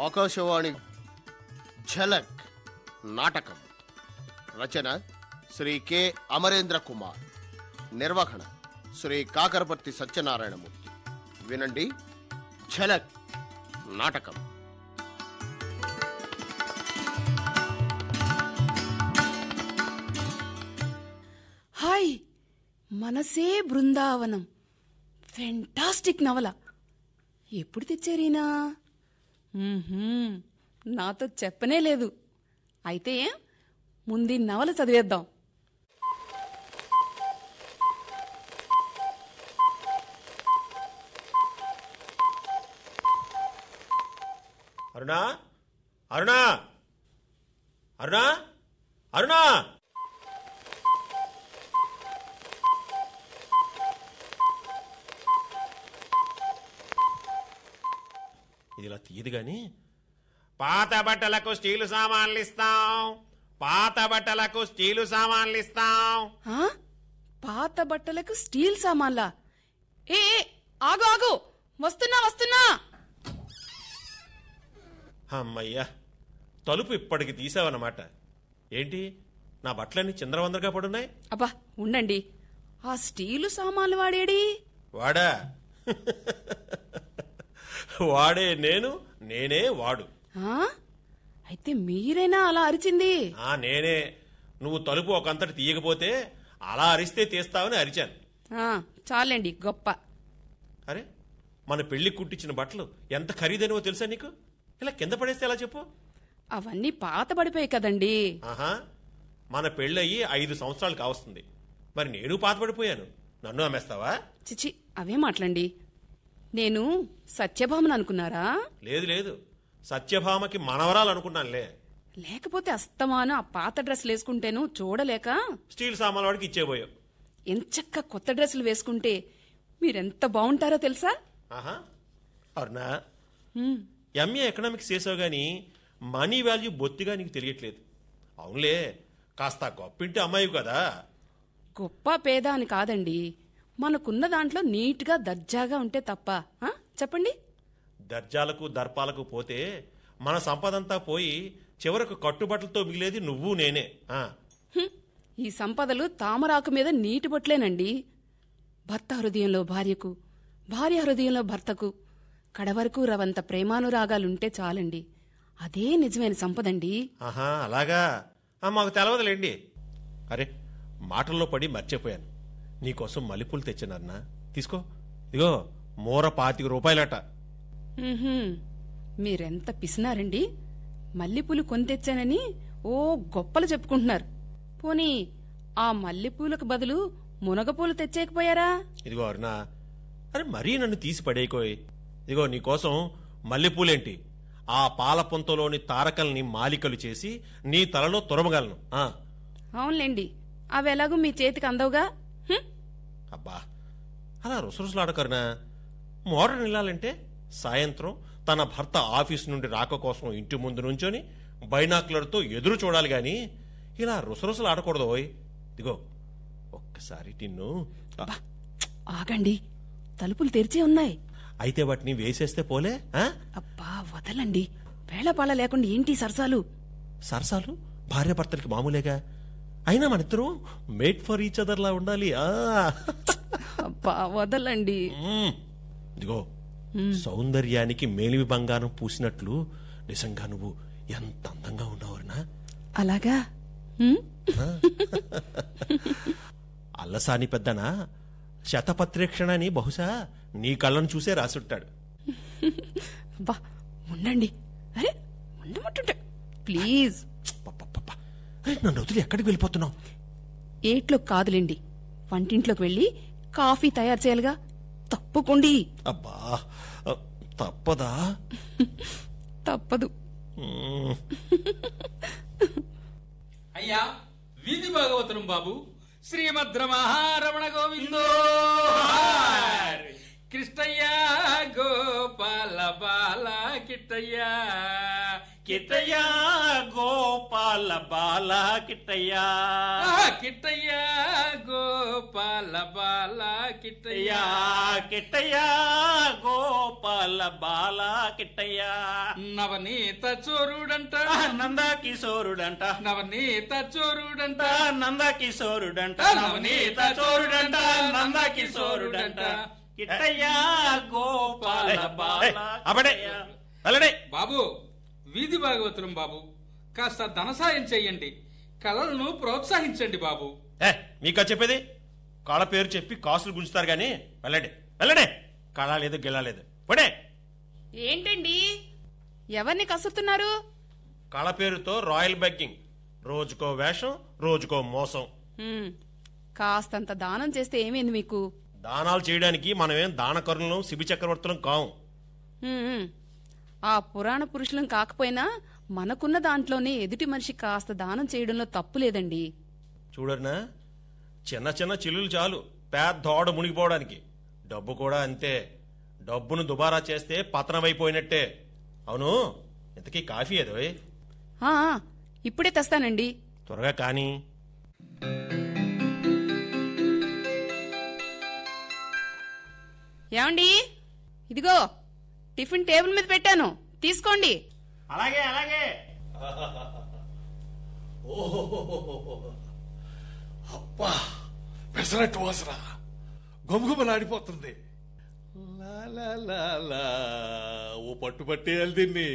ఆకాశవాణి ఝలక్ నాటకం. రచన శ్రీ కె అమరేంద్ర కుమార్. నిర్వహణ శ్రీ కాకరపర్తి సత్యనారాయణమూర్తి. వినండి, ఝలక్ నాటకం. హాయ్, మనసే బృందావనం. ఫెంటాస్టిక్ నవల. ఎప్పుడు తెచ్చారీనా? నాతో చెప్పనే లేదు. అయితే ముందు నవల చదివేద్దాం. అరుణా, అరుణా, అరుణా, అరుణా! ఇది ఇలా తీయదు గాని, పాత బట్టలకు స్టీలు సామాన్లు ఇస్తాం, పాత బట్టలకు స్టీలు సామాన్లు ఇస్తాం. పాత బట్టలకు స్టీల్ సామాన్లా? ఏ ఆగు ఆగు, వస్తున్నా వస్తున్నా. అమ్మయ్యా, తలుపు ఇప్పటికి తీసావన్నమాట. ఏంటి, నా బట్టలన్నీ చిందరవందరగా పడున్నాయి? అబ్బా ఉండండి, ఆ స్టీలు సామాన్లు వాడేడి? వాడా? వాడే నేను, నేనే వాడు. అయితే మీరేనా అలా అరిచింది? నేనే. నువ్వు తలుపు ఒకంతటి తీయకపోతే అలా అరిస్తే తీస్తావని అరిచాను. చాలండి గొప్ప. అరే, మన పెళ్లి కుట్టించిన బట్టలు ఎంత ఖరీదైనవో తెలుసా నీకు? ఇలా కింద పడేస్తే ఎలా చెప్పు? అవన్నీ పాత పడిపోయాయి కదండి. మన పెళ్ళయి 5 సంవత్సరాలు కావస్తుంది. మరి నేను పాత పడిపోయాను, నన్ను అమ్మేస్తావా? చిచి, అవే మాటలండి. నేను సత్యభామను అనుకున్నారా? లేదు లేదు, సత్యభామకి మనవరాలు అనుకున్నానులే. లేకపోతే అస్తమాను ఆ పాత డ్రెస్సులు వేసుకుంటేను చూడలేక స్టీల్ సామాన్ వాడికి ఇచ్చేపోయావు. ఎంచక్క కొత్త డ్రెస్సులు వేసుకుంటే మీరెంత బాగుంటారో తెలుసా? అవునా? ఎంఏ ఎకనామిక్స్ చేసావు గాని మనీ వాల్యూ బొత్తిగా నీకు తెలియట్లేదు. అవునులే, కాస్త గొప్పింటి అమ్మాయి కదా. గొప్ప పేద అని కాదండి, మనకున్న దాంట్లో నీట్గా దర్జాగా ఉంటే తప్ప. చెప్పండి. దర్జాలకు దర్పాలకు పోతే మన సంపదంతా పోయి చివరకు కట్టుబట్టలతో మిగిలేది నువ్వు నేనే. ఈ సంపదలు తామరాకు మీద నీటి బొట్లేనండి. భర్త హృదయంలో భార్యకు, భార్య హృదయంలో భర్తకు కడవరకు రవంత ప్రేమానురాగాలుంటే చాలండి. అదే నిజమైన సంపదండి. అలాగా? మాకు తెలవదులేండి. అరే, మాటల్లో పడి మర్చిపోయాను. నీకోసం మల్లెపూలు తెచ్చానన్నా, తీసుకో. ఇగో, మూర 25 రూపాయలట. మీరెంత పిసినారండి. మల్లెపూలు కొని తెచ్చానని ఓ గొప్పలు చెప్పుకుంటున్నారు. పోనీ ఆ మల్లెపూలకు బదులు మునగపూలు తెచ్చేయకపోయారా? ఇదిగో అరుణా, అరే మరీ నన్ను తీసి పడేయకోయ్. ఇదిగో, నీకోసం మల్లెపూలేంటి, ఆ పాల పొంతలోని తారకల్ని మాలికలు చేసి నీ తలలో తురమగలను. అవునులేండి, అవి ఎలాగూ మీ చేతికి అందవుగా. అబ్బా, అలా రుసరుసలాడకరునా. మోడర్న్ ఇల్లాలంటే సాయంత్రం తన భర్త ఆఫీస్ నుండి రాక కోసం ఇంటి ముందు నుంచొని బైనాక్యులర్తో ఎదురు చూడాలి గాని ఇలా రుసరుసలు ఆడకూడదు. ఇదిగో, ఒక్కసారి నిన్ను. ఆగండి, తలుపులు తెరిచే ఉన్నాయి. అయితే వాటిని వేసేస్తే పోలే? అబ్బా వదలండి, వేళపాళ లేకుండా ఏంటి సరసాలు? సరసాలు భార్యాభర్తలకి మామూలేగా. అయినా మనిద్దరం మేడ్ ఫర్ ఈచ్ అదర్ లా ఉండాలి. అబ్బా వదలండి. ఇదిగో, సౌందర్యానికి మేలిమి బంగారం పూసినట్లు నిజంగా నువ్వు ఎంత అందంగా ఉన్నావునా. అలాగా? అల్లసాని పెద్దనా శతపత్రేక్షణ అని బహుశా నీ కళ్ళను చూసే రాసుంటాడు. బా ఉండండి. అరే ఉండమంటుంటే ప్లీజ్. నన్ను వదిలి ఎక్కడికి వెళ్ళిపోతున్నావు? ఏట్లో కాదులేండి, వంటింట్లోకి వెళ్ళి కాఫీ తయారు చేయాలిగా. తప్పుకోండి. అబ్బా, తప్పదా? తప్పదు. అయ్యా, వీధి భాగవతరం బాబు. శ్రీమద్ రమణ గోవిందో కృష్ణయ్య గోపాల బాల కిట్టయ్య కిట్టయ్య గోపాల బాల కిట్టయ్య కిట్టయ్య గో గోపాల బాల కిట్టయ్య కిట్టయ్య గోపాల బాల కిట్టయ్య నవనీత చోరుడంట నందకిశోరుడంట నవనీత చోరుడంట నందకిశోరుడంట నవనీత చోరుడంట నందకిశోరుడంట కిట్టయ్య గోపాల బాల అలడే బాబు వీధి భాగవతులం బాబు, కాస్త ధన సాయం చెయ్యండి, కళలను ప్రోత్సహించండి బాబు. మీకా చెప్పేది? కాళ్ళ పేరు చెప్పి కాసులు గుంచుతారు గాని వెళ్ళండి వెళ్ళండి. కళ లేదు గిళ లేదు పడే. ఏంటండి ఎవరిని కసురుతున్నారు? కళ పేరుతో రాయల్ బెగ్గింగ్, రోజుకో వేషం రోజుకో మోసం. కాస్తంత దానం చేస్తే ఏమైంది మీకు? దానాలు చేయడానికి మనమేం దానకరుణం శిబి చక్రవర్తులం కావు. ఆ పురాణ పురుషులం కాకపోయినా మనకున్న దాంట్లోనే ఎదుటి మనిషి కాస్త దానం చేయడంలో తప్పు లేదండి. చూడన్నా, చిన్న చిన్న చిల్లులు చాలు పెద్ద ఓడ మునిగిపోవడానికి. డబ్బు కూడా అంతే. డబ్బును దుబారా చేస్తే పతనమైపోయినట్టే. అవును, ఇంతకీ కాఫీ ఏదో? ఇప్పుడే తెస్తానండి. త్వరగా కానీ. ఏమండి, ఇదిగో టిఫిన్ టేబుల్ మీద పెట్టాను, తీసుకోండి. అలాగే అలాగే. అబ్బా, పెసరట్టు వాసన గొమగొమలాడిపోతుంది. ఓ పట్టు పట్టేయాలి దీన్ని.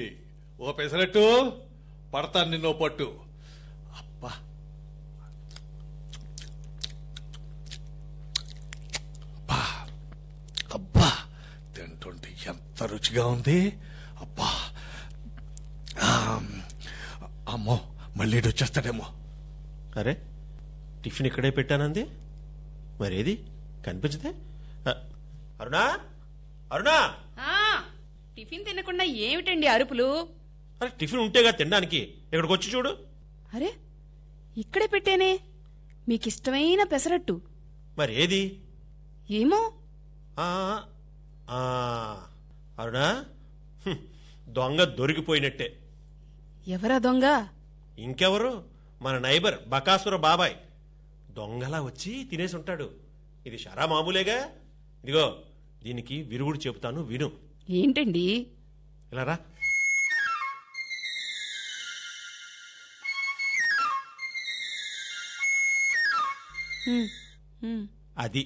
ఓ పెసరట్టు పడతాను నిన్నో పట్టు. అబ్బా, అబ్బా అబ్బా, తింటుంటే ఎంత రుచిగా ఉంది. అబ్బా, అమ్మో మళ్ళీ వచ్చేస్తాడేమో. అరే, టిఫిన్ ఇక్కడే పెట్టానంది, మరేది కనిపించదే? అరుణా అరుణా! టిఫిన్ తినకుండా ఏమిటండి అరుపులు? అరే, టిఫిన్ ఉంటేగా తినడానికి. ఇక్కడికి వచ్చి చూడు. అరే, ఇక్కడే పెట్టేనే మీకిష్టమైన పెసరట్టు. మరేది? ఏమో. అరుణా, దొంగ దొరికిపోయినట్టే. ఎవరా దొంగ? ఇంకెవరు, మన నైబర్ బకాసుర బాబాయ్. దొంగలా వచ్చి తినేసి ఉంటాడు. ఇది షరా మామూలేగా. ఇదిగో, దీనికి విరుగుడు చెబుతాను విను. ఏంటండి? ఇలా రా. అది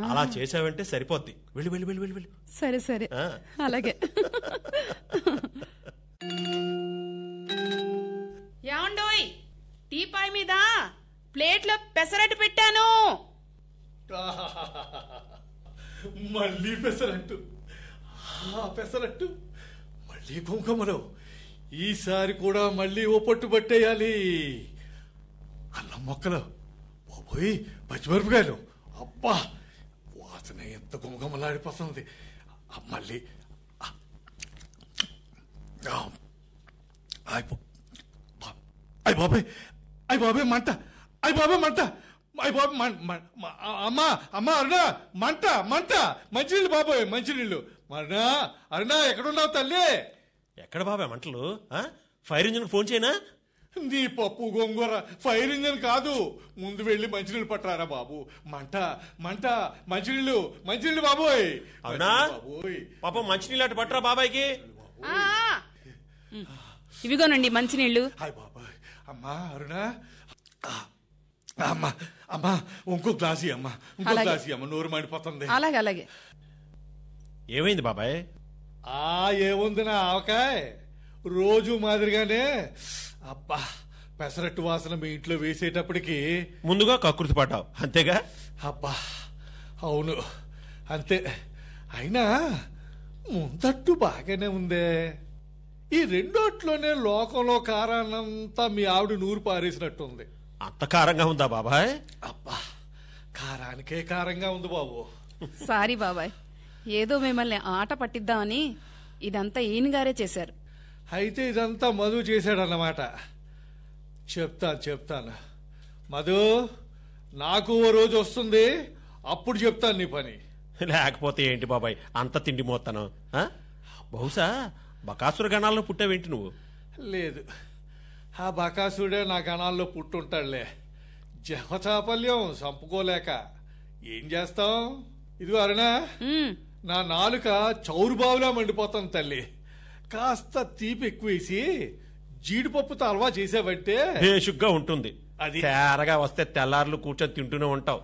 అలా చేసావంటే సరిపోద్ది. వెళ్ళి వెళ్ళి వెళ్ళి వెళ్ళి వెళ్ళి. సరే సరే, అలాగే. ఏమండోయ్, టీపాయ్ మీద ప్లేట్లో పెసరట్టు పెట్టాను. మళ్ళీ పెసరట్టు, పెసరట్టు మళ్ళీ కుంకుమలు. ఈసారి కూడా మళ్ళీ ఓ పట్టు పట్టేయాలి. అల్లం మొక్కలు, బాబోయ్ పచ్చిమిరపకాయలు. అబ్బా, వాసన ఎంత గుమగుమలాడిపోతుంది. మళ్ళీ అయ్య బాబాయ్, అయ్య బాబాయ్ మంట, అయ్య బాబాయ్ మంట, అయ్య బాబాయ్ అమ్మా అమ్మా అరుణా, మంట మంట, మంచినీళ్ళు బాబోయ్ మంచినీళ్ళు. అరుణా అరుణా, ఎక్కడున్నావు తల్లి? ఎక్కడ బాబాయ్ మంటలు? ఫైర్ ఇంజిన్ ఫోన్ చేయనా? నీ పప్పు గోంగూర ఫైర్ ఇంజన్ కాదు. ముందు వెళ్ళి మంచినీళ్ళు పట్టరారా బాబు. మంట మంట, మంచినీళ్ళు మంచినీళ్ళు బాబోయ్. అవునా బాబోయ్, పాపం మంచినీళ్ళు అటు పట్టరా బాబాయ్కి. ఇవిగోనండి మంచినీళ్ళు. హాయ్ బాబాయ్. అమ్మా అరుణా, అమ్మా అమ్మా ఇంకో గ్లాసి అమ్మా, ఇంకో గ్లాసి అమ్మ, నోరు మండిపోతుంది. అలాగే అలాగే. ఏమైంది బాబాయ్? ఏముంది నా ఆవకాయ, రోజు మాదిరిగానే. అబ్బా, పెసరట్టు వాసన మీ ఇంట్లో వేసేటప్పటికి ముందుగా కకృతి పడ్డావు అంతేగా? అబ్బా అవును అంతే. అయినా ముందట్టు బాగానే ఉందే. ఈ రెండోట్లోనే లోకంలో కారాన్నంతా మీ ఆవిడ నూరు పారేసినట్టుంది. అంత కారంగా ఉందా బాబాయ్? అబ్బా, కారానికే కారంగా ఉంది బాబు. సారీ బాబాయ్, ఏదో మిమ్మల్ని ఆట పట్టిద్దామని ఇదంతా ఈయనగారే చేశారు. అయితే ఇదంతా మధు చేశాడన్నమాట. చెప్తాను మధు, నాకు ఓ రోజు వస్తుంది, అప్పుడు చెప్తాను నీ పని. లేకపోతే ఏంటి బాబాయ్ అంత తిండి మోస్తాను? బహుశా బకాసుర గణాల్లో పుట్టావేంటి నువ్వు? లేదు, ఆ బకాసుడే నా గణాల్లో పుట్టుంటాడులే. జపచాపల్యం చంపుకోలేక ఏం చేస్తాం? ఇదిగో అరుణ, ఉమ్, నా నాలుక చౌరు బావులా మండిపోతాను తల్లి. కాస్త తీపి ఎక్కువేసి జీడిపప్పుతో హల్వా చేసావంటే బేషుగ్గా ఉంటుంది. అది. తేరగా వస్తే తెల్లార్లు కూర్చొని తింటూనే ఉంటావు.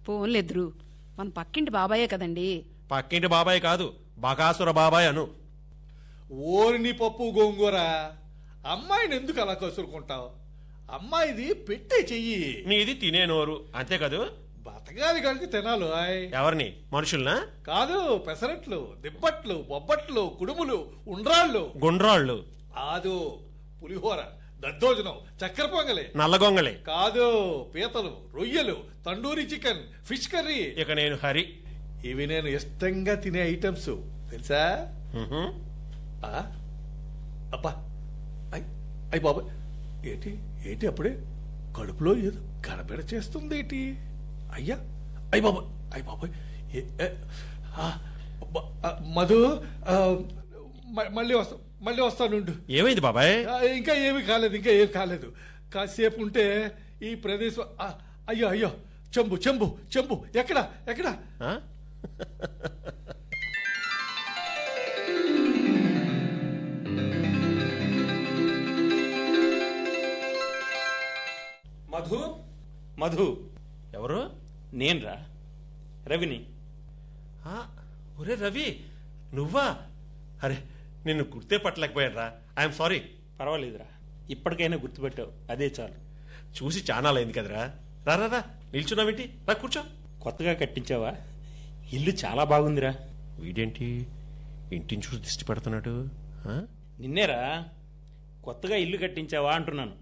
పోన్లెద్దురు, మన పక్కింటి బాబాయే కదండి. పక్కింటి బాబాయ్ కాదు, బకాసుర బాబాయ్ అను. ఓరిని పప్పు గోంగూర, అమ్మాయిని ఎందుకు అలా కసురుకుంటావు? అమ్మాయిది పెట్టే చెయ్యి. నీది తినే నోరు, అంతే కదూ? బతకాలి కనుక తినాలి. ఎవరిని, మనుషుల్నా? కాదు, పెసరట్లు, దిబ్బట్లు, బొబ్బట్లు, కుడుములు, ఉండ్రాళ్ళు, గుండ్రాళ్ళు, కాదు పులిహోర, దద్దోజనం, చక్కెర పొంగలి, నల్లగొంగలి, కాదు పీతలు, రొయ్యలు, తండూరి చికెన్, ఫిష్ కర్రీ. ఇక నేను హరి. ఇవి నేను ఇష్టంగా తినే ఐటమ్స్ తెలుసా? ఉహు. ఆ? అబ్బా, అయ్యి బాబా, ఏంటి ఏంటి అప్పుడే కడుపులో ఏదో గడబిడ చేస్తుంది ఏంటి? అయ్యా, అయ్యి బాబా, అయ్యి బాబాయ్, మధు, మళ్ళీ వస్తానుండు. ఏమైంది బాబాయ్? ఇంకా ఏమి కాలేదు. కాసేపు ఉంటే ఈ ప్రదేశం. అయ్యో అయ్యో, చెంబు ఎక్కడ? ఆ? మధు, మధు, ఎవరు? నేన్రా, రవిని. ఆ, ఒరే రవి, నువ్వా? అరే, నిన్ను గుర్తే పట్టలేకపోయాను రా. I'm sorry. పర్వాలేదురా, ఇప్పటికైనా గుర్తుపెట్టావు, అదే చాలు. చూసి చానాలైంది కదరా. రా నిల్చున్నావేంటి? రా కూర్చో. కొత్తగా కట్టించావా? ఇల్లు చాలా బాగుందిరా. వీడేంటి ఇంటిని చూసి దిష్టి పెడుతున్నాడు? ఆ? నిన్నేరా, కొత్తగా ఇల్లు కట్టించావా అంటున్నాను.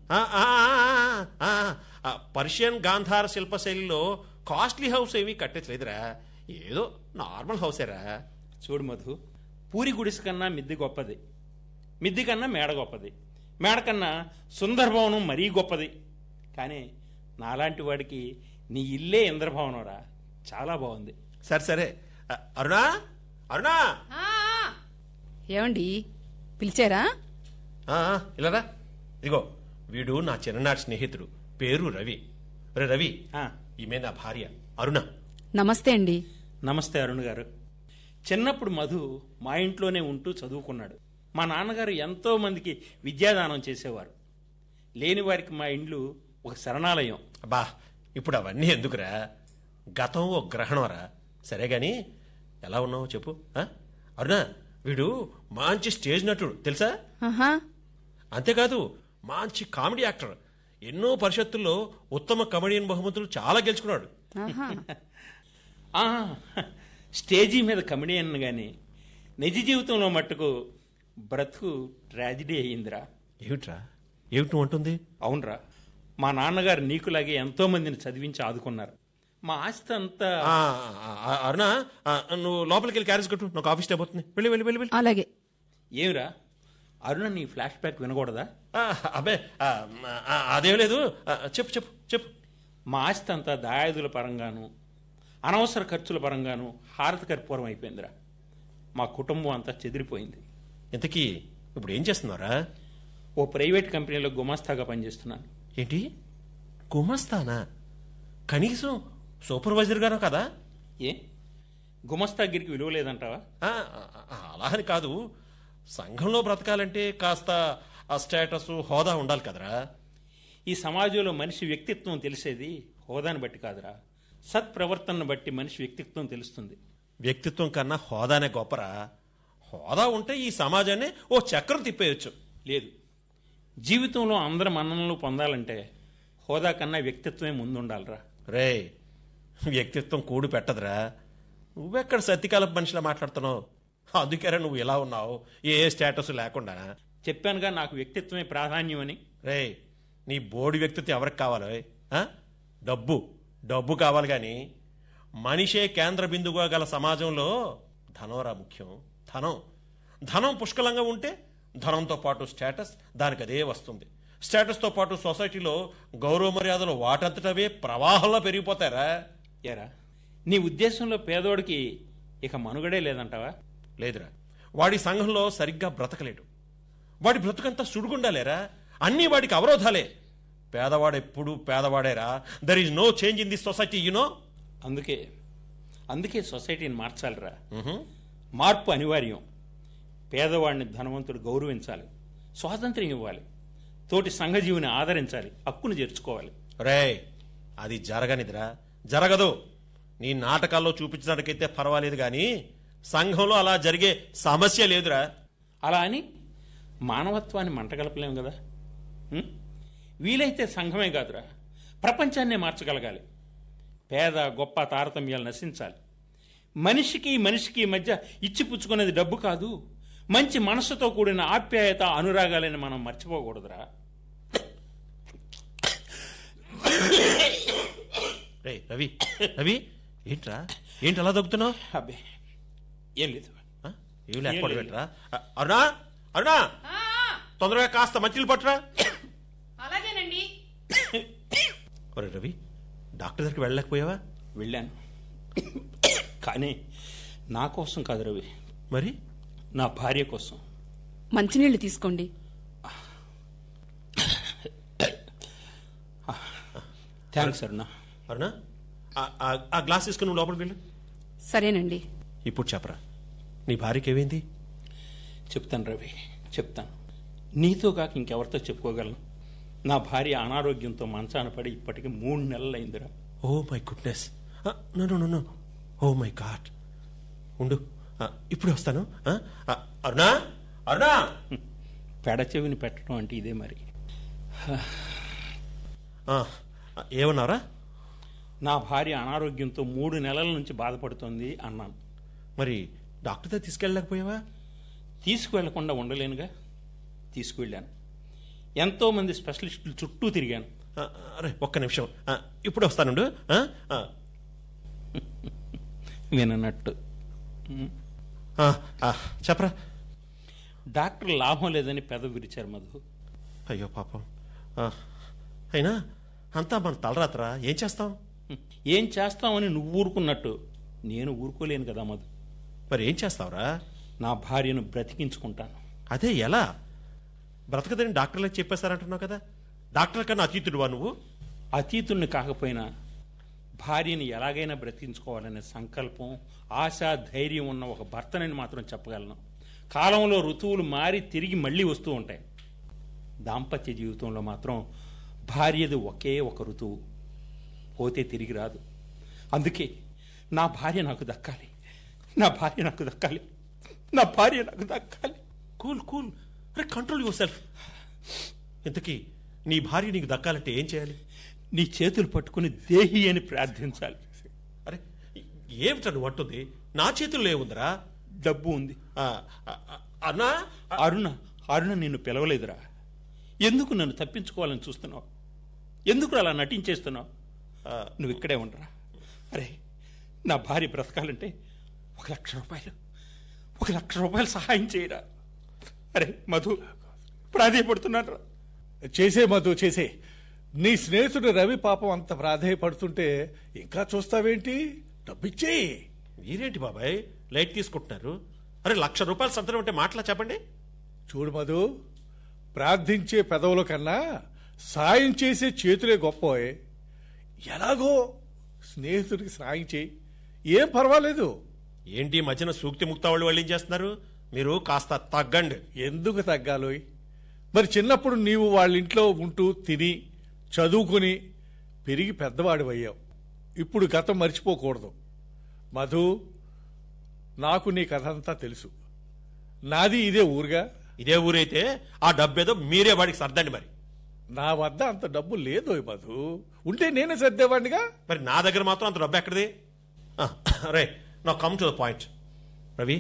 పర్షియన్ గాంధార శిల్పశైలిలో కాస్ట్లీ హౌస్ ఏమీ కట్టట్లేదురా, ఏదో నార్మల్ హౌసేరా. చూడు మధు, పూరి గుడిసె కన్నా మిద్ది గొప్పది, మిద్ది కన్నా మేడ గొప్పది, మేడ కన్నా సుందరభవనం మరీ గొప్పది. కానీ నాలాంటి వాడికి నీ ఇల్లే ఇంద్రభవనంరా, చాలా బాగుంది. సరే అరుణా, ఆ, ఏమండి పిలిచారా? ఇలారా. ఇదిగో, వీడు నా చిన్ననాటి స్నేహితుడు, పేరు రవి. రే రవి, ఆ, ఈమె నా భార్య అరుణ. నమస్తే అండి. నమస్తే అరుణ్ గారు. చిన్నప్పుడు మధు మా ఇంట్లోనే ఉంటూ చదువుకున్నాడు. మా నాన్నగారు ఎంతో మందికి విద్యాదానం చేసేవారు. లేని వారికి మా ఇండ్లు ఒక శరణాలయం. అబ్బా, ఇప్పుడు అవన్నీ ఎందుకురా, గతం ఓ గ్రహణంరా. సరే గాని ఎలా ఉన్నావో చెప్పు. అరుణ, వీడు మంచి స్టేజ్ నటుడు తెలుసా? ఆహా, అంతేకాదు మంచి కామెడీ యాక్టర్. ఎన్నో పరిషత్తుల్లో ఉత్తమ కమెడియన్ బహుమతులు చాలా గెలుచుకున్నాడు. ఆహా. ఆ, స్టేజీ మీద కమెడియన్ గాని నిజ జీవితంలో మట్టుకు బ్రతుకు ట్రాజిడీ అయ్యిందిరా. ఏమిటి నువ్వు అంటుంది? అవునరా, మా నాన్నగారు నీకులాగే ఎంతో మందిని చదివించి ఆదుకున్నారు. మా ఆస్తి అంతా. అరుణ, నువ్వు లోపలికి వెళ్ళి క్యారేజ్ కట్టు, నాకు ఆఫీస్ టైం అవుతుంది. వెళ్ళి. అలాగే. ఏమిరా, అరుణ నీ ఫ్లాష్ బ్యాక్ వినకూడదా? అబ్బే, అదేం లేదు. చెప్పు. మా ఆస్తి అంతా దాయాదుల పరంగాను అనవసర ఖర్చుల పరంగాను హారతి కర్పూరం అయిపోయిందిరా. మా కుటుంబం అంతా చెదిరిపోయింది. ఇంతకీ ఇప్పుడు ఏం చేస్తున్నారా? ఓ ప్రైవేట్ కంపెనీలో గుమాస్తాగా పనిచేస్తున్నాను. ఏంటి, గుమస్తానా? కనీసం సూపర్వైజర్ గానో కదా? ఏ, గుమస్తాగిరికి విలువ లేదంటావా? అలా అని కాదు, సంఘంలో బ్రతకాలంటే కాస్త ఆ స్టేటస్, హోదా ఉండాలి కదరా. ఈ సమాజంలో మనిషి వ్యక్తిత్వం తెలిసేది హోదాని బట్టి కాదురా, సత్ప్రవర్తనను బట్టి మనిషి వ్యక్తిత్వం తెలుస్తుంది. వ్యక్తిత్వం కన్నా హోదానే గొప్పరా. హోదా ఉంటే ఈ సమాజాన్ని ఓ చక్రం తిప్పేయచ్చు. లేదు, జీవితంలో అందరి మన్ననలు పొందాలంటే హోదా కన్నా వ్యక్తిత్వమే ముందుండాలిరా. రే, వ్యక్తిత్వం కూడు పెట్టదురా. నువ్వెక్కడ సత్యకాలపు మనిషిలా మాట్లాడుతున్నావు? అందుకేరా నువ్వు ఇలా ఉన్నావు, ఏ స్టేటస్ లేకుండా. చెప్పానుగా నాకు వ్యక్తిత్వమే ప్రాధాన్యం అని. రే, నీ బోడి వ్యక్తిత్వం ఎవరికి కావాలో? డబ్బు కావాలి గాని మనిషే కేంద్ర బిందువుగా గల సమాజంలో ధనంరా ముఖ్యం. ధనం పుష్కలంగా ఉంటే ధనంతో పాటు స్టేటస్ దానికి అదే వస్తుంది. స్టేటస్తో పాటు సొసైటీలో గౌరవ మర్యాదలు వాటంతటవే ప్రవాహంలో పెరిగిపోతారా. ఏరా, నీ ఉద్దేశంలో పేదోడికి ఇక మనుగడే లేదంటావా? లేదురా, వాడి సంఘంలో సరిగ్గా బ్రతకలేడు. వాడి బ్రతుకంతా సుడుగుండాలేరా. అన్నీ వాడికి అవరోధాలే. పేదవాడెప్పుడు పేదవాడేరా. There is no change in this society, you know. అందుకే అందుకే సొసైటీని మార్చాలిరా. మార్పు అనివార్యం. పేదవాడిని ధనవంతుడు గౌరవించాలి, స్వాతంత్ర్యం ఇవ్వాలి, తోటి సంఘజీవిని ఆదరించాలి, హక్కును చేర్చుకోవాలి. రేయ్, అది జరగనిదిరా, జరగదు. నీ నాటకాల్లో చూపించడానికైతే పర్వాలేదు గాని సంఘంలో అలా జరిగే సమస్య లేదురా. అలా అని మానవత్వాన్ని మంటగలపలేము కదా. వీలైతే సంఘమే కాదురా, ప్రపంచాన్నే మార్చగలగాలి. పేద గొప్ప తారతమ్యాలు నశించాలి. మనిషికి మనిషికి మధ్య ఇచ్చిపుచ్చుకునేది డబ్బు కాదు, మంచి మనసుతో కూడిన ఆప్యాయత, అనురాగాలని మనం మర్చిపోకూడదురా. రే రవి, రవి ఏంట్రా, ఏంటి అలా దొక్కుతున్నావు? అబ్బే ఏం లేదు. ఏం లేకపోవడం ఏంట్రా? అరుణా, అరుణా, తొందరగా కాస్త మంచిలు పట్టురా. అలాగేనండి. ఒరే రవి, డాక్టర్ దగ్గరికి వెళ్ళలేకపోయావా? వెళ్ళాను, కానీ నా కోసం కాదు రవి, మరి నా భార్య కోసం. మంచినీళ్లు తీసుకోండి. థ్యాంక్స్ అరుణ. అరుణా, ఆ గ్లాస్ తీసుకుని నువ్వు లోపలికి వెళ్ళు. సరేనండి. ఇప్పుడు చెప్పరా, నీ భార్యకి ఏమైంది? చెప్తాను రవి, చెప్తాను. నీతో కాక ఇంకెవరితో చెప్పుకోగలను? నా భార్య అనారోగ్యంతో మంచాన పడి ఇప్పటికి 3 నెలలైందిరా. Oh my goodness, no, oh my God. ఉండు, ఇప్పుడే వస్తాను. అరుణా, అరుణా. పెడ చెవిని పెట్టడం అంటే ఇదే మరి. ఏమన్నారా? నా భార్య అనారోగ్యంతో 3 నెలల నుంచి బాధపడుతోంది అన్నాను. మరి డాక్టర్ దగ్గర తీసుకెళ్ళలేకపోయావా? తీసుకువెళ్లకుండా ఉండలేనుగా, తీసుకువెళ్ళాను. ఎంతోమంది స్పెషలిస్టులు చుట్టూ తిరిగాను. అరే ఒక్క నిమిషం, ఇప్పుడే వస్తానుండు. వినన్నట్టు చెప్పరా. డాక్టర్ లాభం లేదని పెదవి విరిచారు మధు. అయ్యో పాపం. అయినా అంతా మన తలరాత్రా, ఏం చేస్తాం? ఏం చేస్తామని నువ్వు ఊరుకున్నట్టు నేను ఊరుకోలేను కదా మధు. మరి ఏం చేస్తావురా? నా భార్యను బ్రతికించుకుంటాను. అదే ఎలా? బ్రతకదని డాక్టర్లకు చెప్పేశారంటున్నావు కదా. డాక్టర్ కన్నా అతీతుడువా నువ్వు? అతీతుణ్ణి కాకపోయినా భార్యని ఎలాగైనా బ్రతికించుకోవాలనే సంకల్పం, ఆశ, ధైర్యం ఉన్న ఒక భర్తనని మాత్రం చెప్పగలను. కాలంలో ఋతువులు మారి తిరిగి మళ్ళీ వస్తూ ఉంటాయి. దాంపత్య జీవితంలో మాత్రం భార్యది ఒకే ఒక ఋతువు, పోతే తిరిగి రాదు. అందుకే నా భార్య నాకు దక్కాలి, నా భార్య నాకు దక్కాలి, నా భార్య నాకు దక్కాలి. కూల్ కూల్, అరే కంట్రోల్ యువర్ సెల్ఫ్. ఇంతకీ నీ భార్య నీకు దక్కాలంటే ఏం చేయాలి? నీ చేతులు పట్టుకుని దేహి అని ప్రార్థించాలి. అరే ఏమిటా నువ్వు అంటుంది? నా చేతుల్లో ఏముందిరా? డబ్బు ఉంది. అన్నా, అరుణ నిన్ను పిలవలేదురా. ఎందుకు నన్ను తప్పించుకోవాలని చూస్తున్నావు? ఎందుకు అలా నటించేస్తున్నావు? నువ్వు ఇక్కడే ఉండరా. అరే నా భార్య బ్రతకాలంటే 1,00,000 రూపాయలు, 1,00,000 రూపాయలు సహాయం చేయరా. అరే మధు, ప్రాధేయపడుతున్నాను. చేసే మధు, చేసే. నీ స్నేహితుడు రవి పాపం అంత ప్రాధేయపడుతుంటే ఇంకా చూస్తావేంటి? డబ్బిచ్చేయి. మీరేంటి బాబాయ్ లైట్ తీసుకుంటున్నారు? అరే 1,00,000 రూపాయలు సంతరం అంటే మాటలా చెప్పండి. చూడు మధు, ప్రార్థించే పెదవుల కన్నా సాయం చేసే చేతులే గొప్పవే. ఎలాగో స్నేహితుడికి సాయం చేయి, ఏం పర్వాలేదు. ఏంటి మధ్యన సూక్తి ముక్త వాళ్ళు ఏం చేస్తున్నారు? మీరు కాస్త తగ్గండి. ఎందుకు తగ్గాలోయ్? మరి చిన్నప్పుడు నీవు వాళ్ళింట్లో ఉంటూ తిని చదువుకుని పెరిగి పెద్దవాడివయ్యావు. ఇప్పుడు గతం మర్చిపోకూడదు. మధు, నాకు నీ కథ అంతా తెలుసు. నాది ఇదే ఊరుగా. ఇదే ఊరైతే ఆ డబ్బేదో మీరే వాడికి సర్దండి. మరి నా వద్ద అంత డబ్బు లేదు మధు, ఉంటే నేనే సర్దేవాడినిగా. మరి నా దగ్గర మాత్రం అంత డబ్బు ఎక్కడిది? రే నా come to the point. Ravi,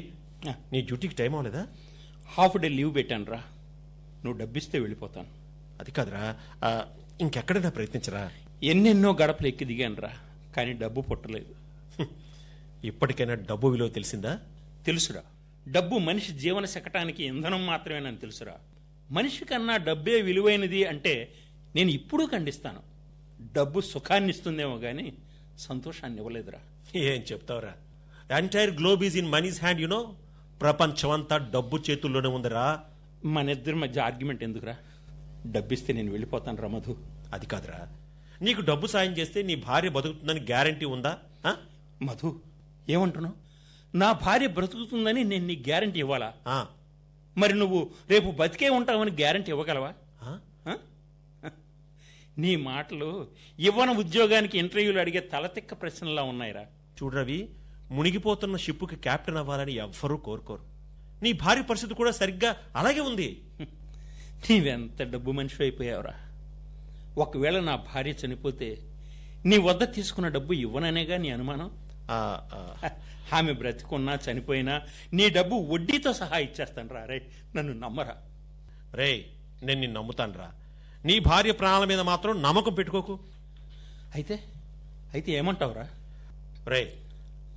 నీ డ్యూటీకి టైం అవ్వలేదా? హాఫ్ డే లీవ్ పెట్టాను రా. నువ్వు డబ్బిస్తే వెళ్ళిపోతాను. అది కాదురా, ఇంకెక్కడైనా ప్రయత్నించరా? ఎన్నెన్నో గడపలు ఎక్కి దిగాను రా, కానీ డబ్బు పుట్టలేదు. ఇప్పటికైనా డబ్బు విలువ తెలిసిందా? తెలుసురా, డబ్బు మనిషి జీవన శకటానికి ఇంధనం మాత్రమేనని తెలుసురా. మనిషి కన్నా డబ్బే విలువైనది అంటే నేను ఇప్పుడు ఖండిస్తాను. డబ్బు సుఖాన్ని ఇస్తుందేమో గాని సంతోషాన్ని ఇవ్వలేదురా. ఏం చెప్తావురా? Entire globe is in money's hand. You know, ప్రపంచం అంతా డబ్బు చేతుల్లోనే ఉందిరా. మన ఇద్దరి మధ్య ఆర్గ్యుమెంట్ ఎందుకురా? డబ్బిస్తే నేను వెళ్ళిపోతాను రా మధు. అది కాదురా, నీకు డబ్బు సాయం చేస్తే నీ భార్య బతుకుతుందని గ్యారంటీ ఉందా? మధు, ఏమంటున్నావు? నా భార్య బ్రతుకుతుందని నేను నీకు గ్యారంటీ ఇవ్వాలా? ఆ, మరి నువ్వు రేపు బతికే ఉంటావని గ్యారంటీ ఇవ్వగలవా? ఆ? ఆ? నీ మాటలు ఇవ్వన ఉద్యోగానికి ఇంటర్వ్యూలు అడిగే తలతిక్క ప్రశ్నలా ఉన్నాయిరా. చూడు రవి, మునిగిపోతున్న షిప్పుకి కెప్టెన్ అవ్వాలని ఎవ్వరూ కోరుకోరు. నీ భార్య పరిస్థితి కూడా సరిగ్గా అలాగే ఉంది. నీవెంత డబ్బు మనిషి అయిపోయావురా. ఒకవేళ నా భార్య చనిపోతే నీ వద్ద తీసుకున్న డబ్బు ఇవ్వననేగా నీ అనుమానం? ఆ, ఆ, ఆమె బ్రతికున్నా చనిపోయినా నీ డబ్బు వడ్డీతో సహా ఇచ్చేస్తాను రా. రే, నన్ను నమ్మరా. రేయ్, నేను నిన్ను నమ్ముతానురా. నీ భార్య ప్రాణాల మీద మాత్రం నమ్మకం పెట్టుకోకు. అయితే ఏమంటావురా? రే,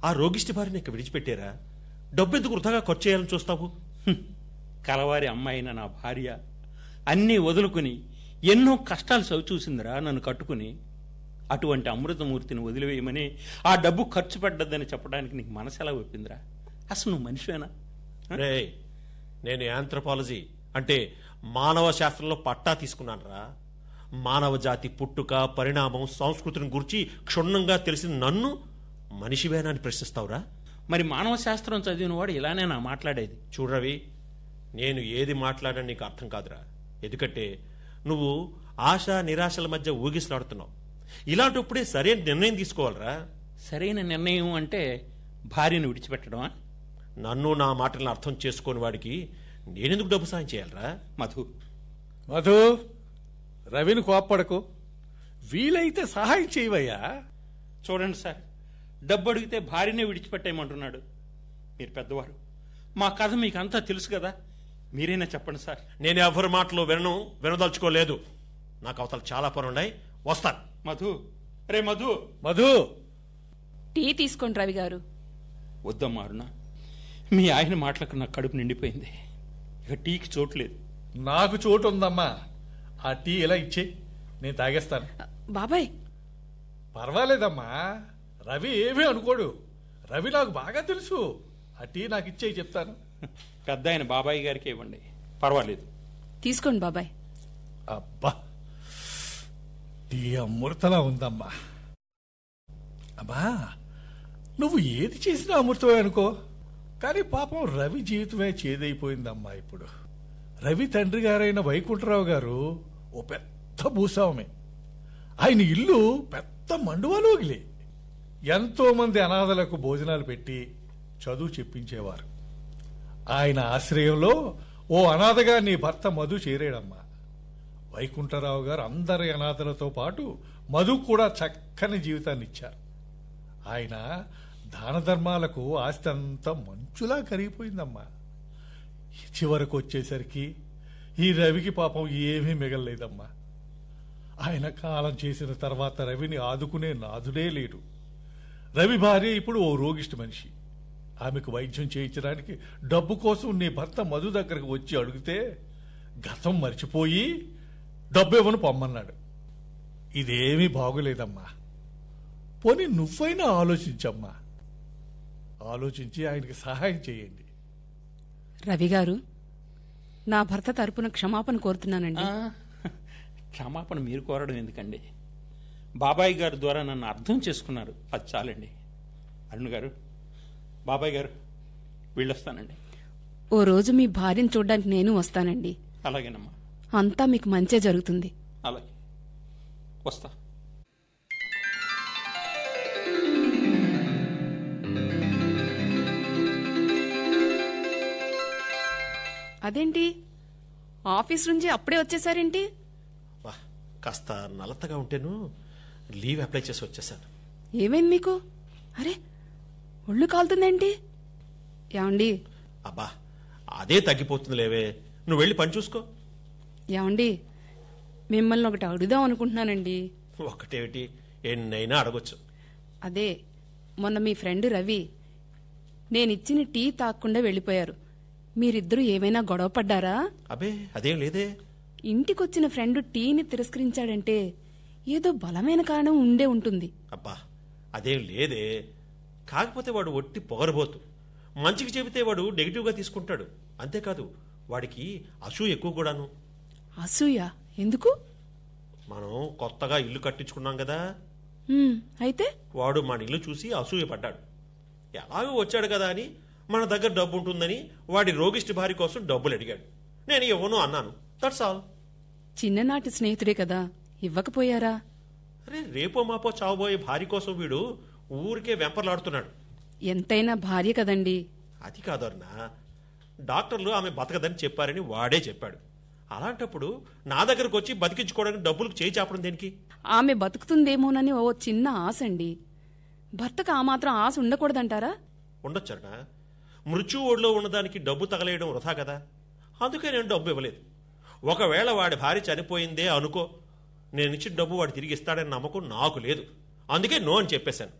ఆ రోగిష్టి భార్యని ఇక విడిచిపెట్టారా? డబ్బు ఎందుకు వృధాగా ఖర్చు చేయాలని చూస్తావు? కలవారి అమ్మాయిన నా భార్య అన్నీ వదులుకుని ఎన్నో కష్టాలు చవిచూసిందిరా నన్ను కట్టుకుని. అటువంటి అమృతమూర్తిని వదిలివేయమని ఆ డబ్బు ఖర్చు పెట్టద్దని చెప్పడానికి నీకు మనసు ఎలా ఒప్పిందిరా? అసలు నువ్వు మనిషివేనా? రే, నేను యాంథ్రోపాలజీ అంటే మానవ శాస్త్రంలో పట్టా తీసుకున్నానురా. మానవ జాతి పుట్టుక, పరిణామం, సంస్కృతిని గురించి క్షుణ్ణంగా తెలిసిన నన్ను మనిషివేనా అని ప్రశ్నిస్తావురా? మరి మానవ శాస్త్రం చదివిన వాడు ఇలానే నా మాట్లాడేది. చూడు రవి, నేను ఏది మాట్లాడని నీకు అర్థం కాదురా. ఎందుకంటే నువ్వు ఆశ నిరాశల మధ్య ఊగిసలాడుతున్నావు. ఇలాంటప్పుడే సరైన నిర్ణయం తీసుకోవాలరా. సరైన నిర్ణయం అంటే భార్యను విడిచిపెట్టడమా? నన్ను నా మాటలను అర్థం చేసుకోని వాడికి నేనెందుకు డబ్బు సాయం చేయాలరా? మధు, రవిని కోప్పడకు. వీలైతే సహాయం చేయవయ్యా. చూడండి సార్, డబ్బు అడిగితే భార్యనే విడిచిపెట్టేయమంటున్నాడు. మీరు పెద్దవారు, మా కథ మీకు అంతా తెలుసు కదా, మీరైనా చెప్పండి సార్. నేను ఎవరి మాటలు వినదలుచుకోలేదు. నాకు అవతల చాలా పనున్నాయి, వస్తాను. మధు, రే మధు. మధు, టీ తీసుకోండి రవి గారు. వద్దమ్మా అరుణ, మీ ఆయన మాటలకు నా కడుపు నిండిపోయింది. ఇక టీకి చోట్లేదు. నాకు చోటు ఉందమ్మా. ఆ టీ ఇలా ఇచ్చే, నేను తాగేస్తాను. బాబాయ్, పర్వాలేదమ్మా, రవి ఏమీ అనుకోడు. రవి నాకు బాగా తెలుసు. ఆ టీ నాకు ఇచ్చేయి, చెప్తాను. పెద్ద ఆయన బాబాయ్ గారికి ఇవ్వండి, పర్వాలేదు. తీసుకోండి బాబాయ్. అబ్బా, టీ అమృతలా ఉందమ్మా. అమ్మా, నువ్వు ఏది చేసినా అమృతమే అనుకో. కానీ పాపం రవి జీవితమే చేదైపోయిందమ్మా. ఇప్పుడు రవి తండ్రి గారైన వైకుంఠరావు గారు ఓ పెద్ద భూస్వామి. ఆయన ఇల్లు పెద్ద మండువాలోగిలే. ఎంతో మంది అనాథలకు భోజనాలు పెట్టి చదువు చెప్పించేవారు. ఆయన ఆశ్రయంలో ఓ అనాథగా నీ భర్త మధు చేరాడమ్మా. వైకుంఠరావు గారు అందరి అనాథలతో పాటు మధు కూడా చక్కని జీవితాన్ని ఇచ్చారు. ఆయన దాన ధర్మాలకు ఆస్తి అంతా మంచులా కరిగిపోయిందమ్మా. చివరకు వచ్చేసరికి ఈ రవికి పాపం ఏమీ మిగలలేదమ్మా. ఆయన కాలం చేసిన తర్వాత రవిని ఆదుకునే నాథుడే లేడు. రవి భార్య ఇప్పుడు ఓ రోగిష్టి మనిషి. ఆమెకు వైద్యం చేయించడానికి డబ్బు కోసం నీ భర్త మధు దగ్గరకు వచ్చి అడిగితే గతం మర్చిపోయి డబ్బు ఇవ్వను పొమ్మన్నాడు. ఇదేమీ బాగులేదమ్మా. పోనీ నువ్వైనా ఆలోచించమ్మా. ఆలోచించి ఆయనకి సహాయం చేయండి. రవి గారు, నా భర్త తరపున క్షమాపణ కోరుతున్నానండి. క్షమాపణ మీరు కోరడం ఎందుకండి? బాబాయ్ గారి ద్వారా నన్ను అర్థం చేసుకున్నారు, అది చాలండి. అరుణ్ గారు, బాబాయ్ గారు, వెళ్ళొస్తానండి. ఓ రోజు మీ భార్యను చూడ్డానికి నేను వస్తానండి. అలాగేనమ్మా. అంతా మీకు మంచే జరుగుతుంది. అలాగే, వస్తా. అదేంటి, ఆఫీస్ నుంచి అప్పుడే వచ్చేసారేంటి? వా, కాస్త నలతగా ఉంటేను లీవ్ అప్లై చేసి వచ్చేసాను. ఏమైంది మీకు? అరే, ఒళ్ళు కాలుతుందేంటి? ఏమండి? అబ్బా, అదే తగ్గిపోతుంది లేవే, నువ్వు వెళ్ళి పని చూసుకో. ఏమండి, మిమ్మల్ని ఒకటి అడుగుదాం అనుకుంటున్నానండి. ఒకటేమిటి, ఎన్నైనా అడగొచ్చు. అదే, మొన్న మీ ఫ్రెండ్ రవి నేనిచ్చిన టీ తాగకుండా వెళ్ళిపోయారు. మీరిద్దరూ ఏమైనా గొడవ పడ్డారా? అబే, అదేం లేదే. ఇంటికొచ్చిన ఫ్రెండ్ టీని తిరస్కరించాడంటే ఏదో బలమైన కారణం ఉండే ఉంటుంది. అబ్బా, అదేం లేదే. కాకపోతే వాడు ఒట్టి పొగరబోతు. మంచికి చెబితే వాడు నెగిటివ్గా తీసుకుంటాడు. అంతేకాదు, వాడికి అసూయ ఎక్కువ కూడాను. అసూయ ఎందుకు? మనం కొత్తగా ఇల్లు కట్టించుకున్నాం కదా, అయితే వాడు మన ఇల్లు చూసి అసూయ పడ్డాడు. ఎలాగో వచ్చాడు కదా అని మన దగ్గర డబ్బు ఉంటుందని వాడి రోగిష్టి భార్య కోసం డబ్బులు అడిగాడు. నేను ఇవ్వను అన్నాను. That's all. చిన్ననాటి స్నేహితుడే కదా, ఇవ్వకపోయారా? అరే, రేపో మాపో చావబోయే భార్య కోసం వీడు ఊరికే వెంపర్లాడుతున్నాడు. ఎంతైనా భార్య కదండి. అది కాదు అరుణ, డాక్టర్లు ఆమె బతకదని చెప్పారని వాడే చెప్పాడు. అలాంటప్పుడు నా దగ్గరకు వచ్చి బతికించుకోవడానికి డబ్బులకు చేయి చాపడం దేనికి? ఆమె బతుకుతుందేమోనని ఓ చిన్న ఆశ అండి. భర్తకు ఆ మాత్రం ఆశ ఉండకూడదంటారా? ఉండొచ్చరుణ. మృత్యు ఓడిలో ఉన్నదానికి డబ్బు తగలేయడం వృధా కదా. అందుకే నేను డబ్బు ఇవ్వలేదు. ఒకవేళ వాడి భార్య చనిపోయిందే అనుకో, నేను ఇచ్చిన డబ్బు వాడు తిరిగి ఇస్తాడని నమ్మకం నాకు లేదు. అందుకే నో అని చెప్పేశాను.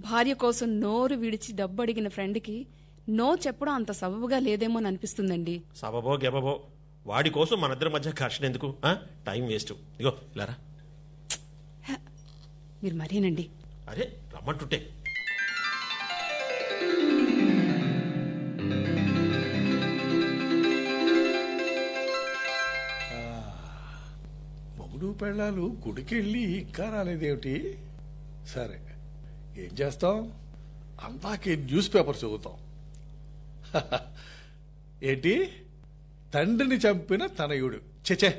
భార్య కోసం నోరు విడిచి డబ్బు అడిగిన ఫ్రెండ్కి నో చెప్పడం అంత సబబుగా లేదేమో అని అనిపిస్తుందండి. సబబో గెబబో, వాడి కోసం మన ఇద్దరి మధ్య ఘర్షణ ఎందుకు? Time waste. ఇగో ఇలారా. మీరు మరేనండి. అరే రమ్మంటుంటే. మొగుడు పెళ్ళాలు గుడికెళ్ళి ఇంకా రాలేదేమిటి? సరే, ఏం చేస్తాం? అందాకే న్యూస్ పేపర్ చదువుతాం. ఏంటి? తండ్రిని చంపిన తనయుడు. చెచే,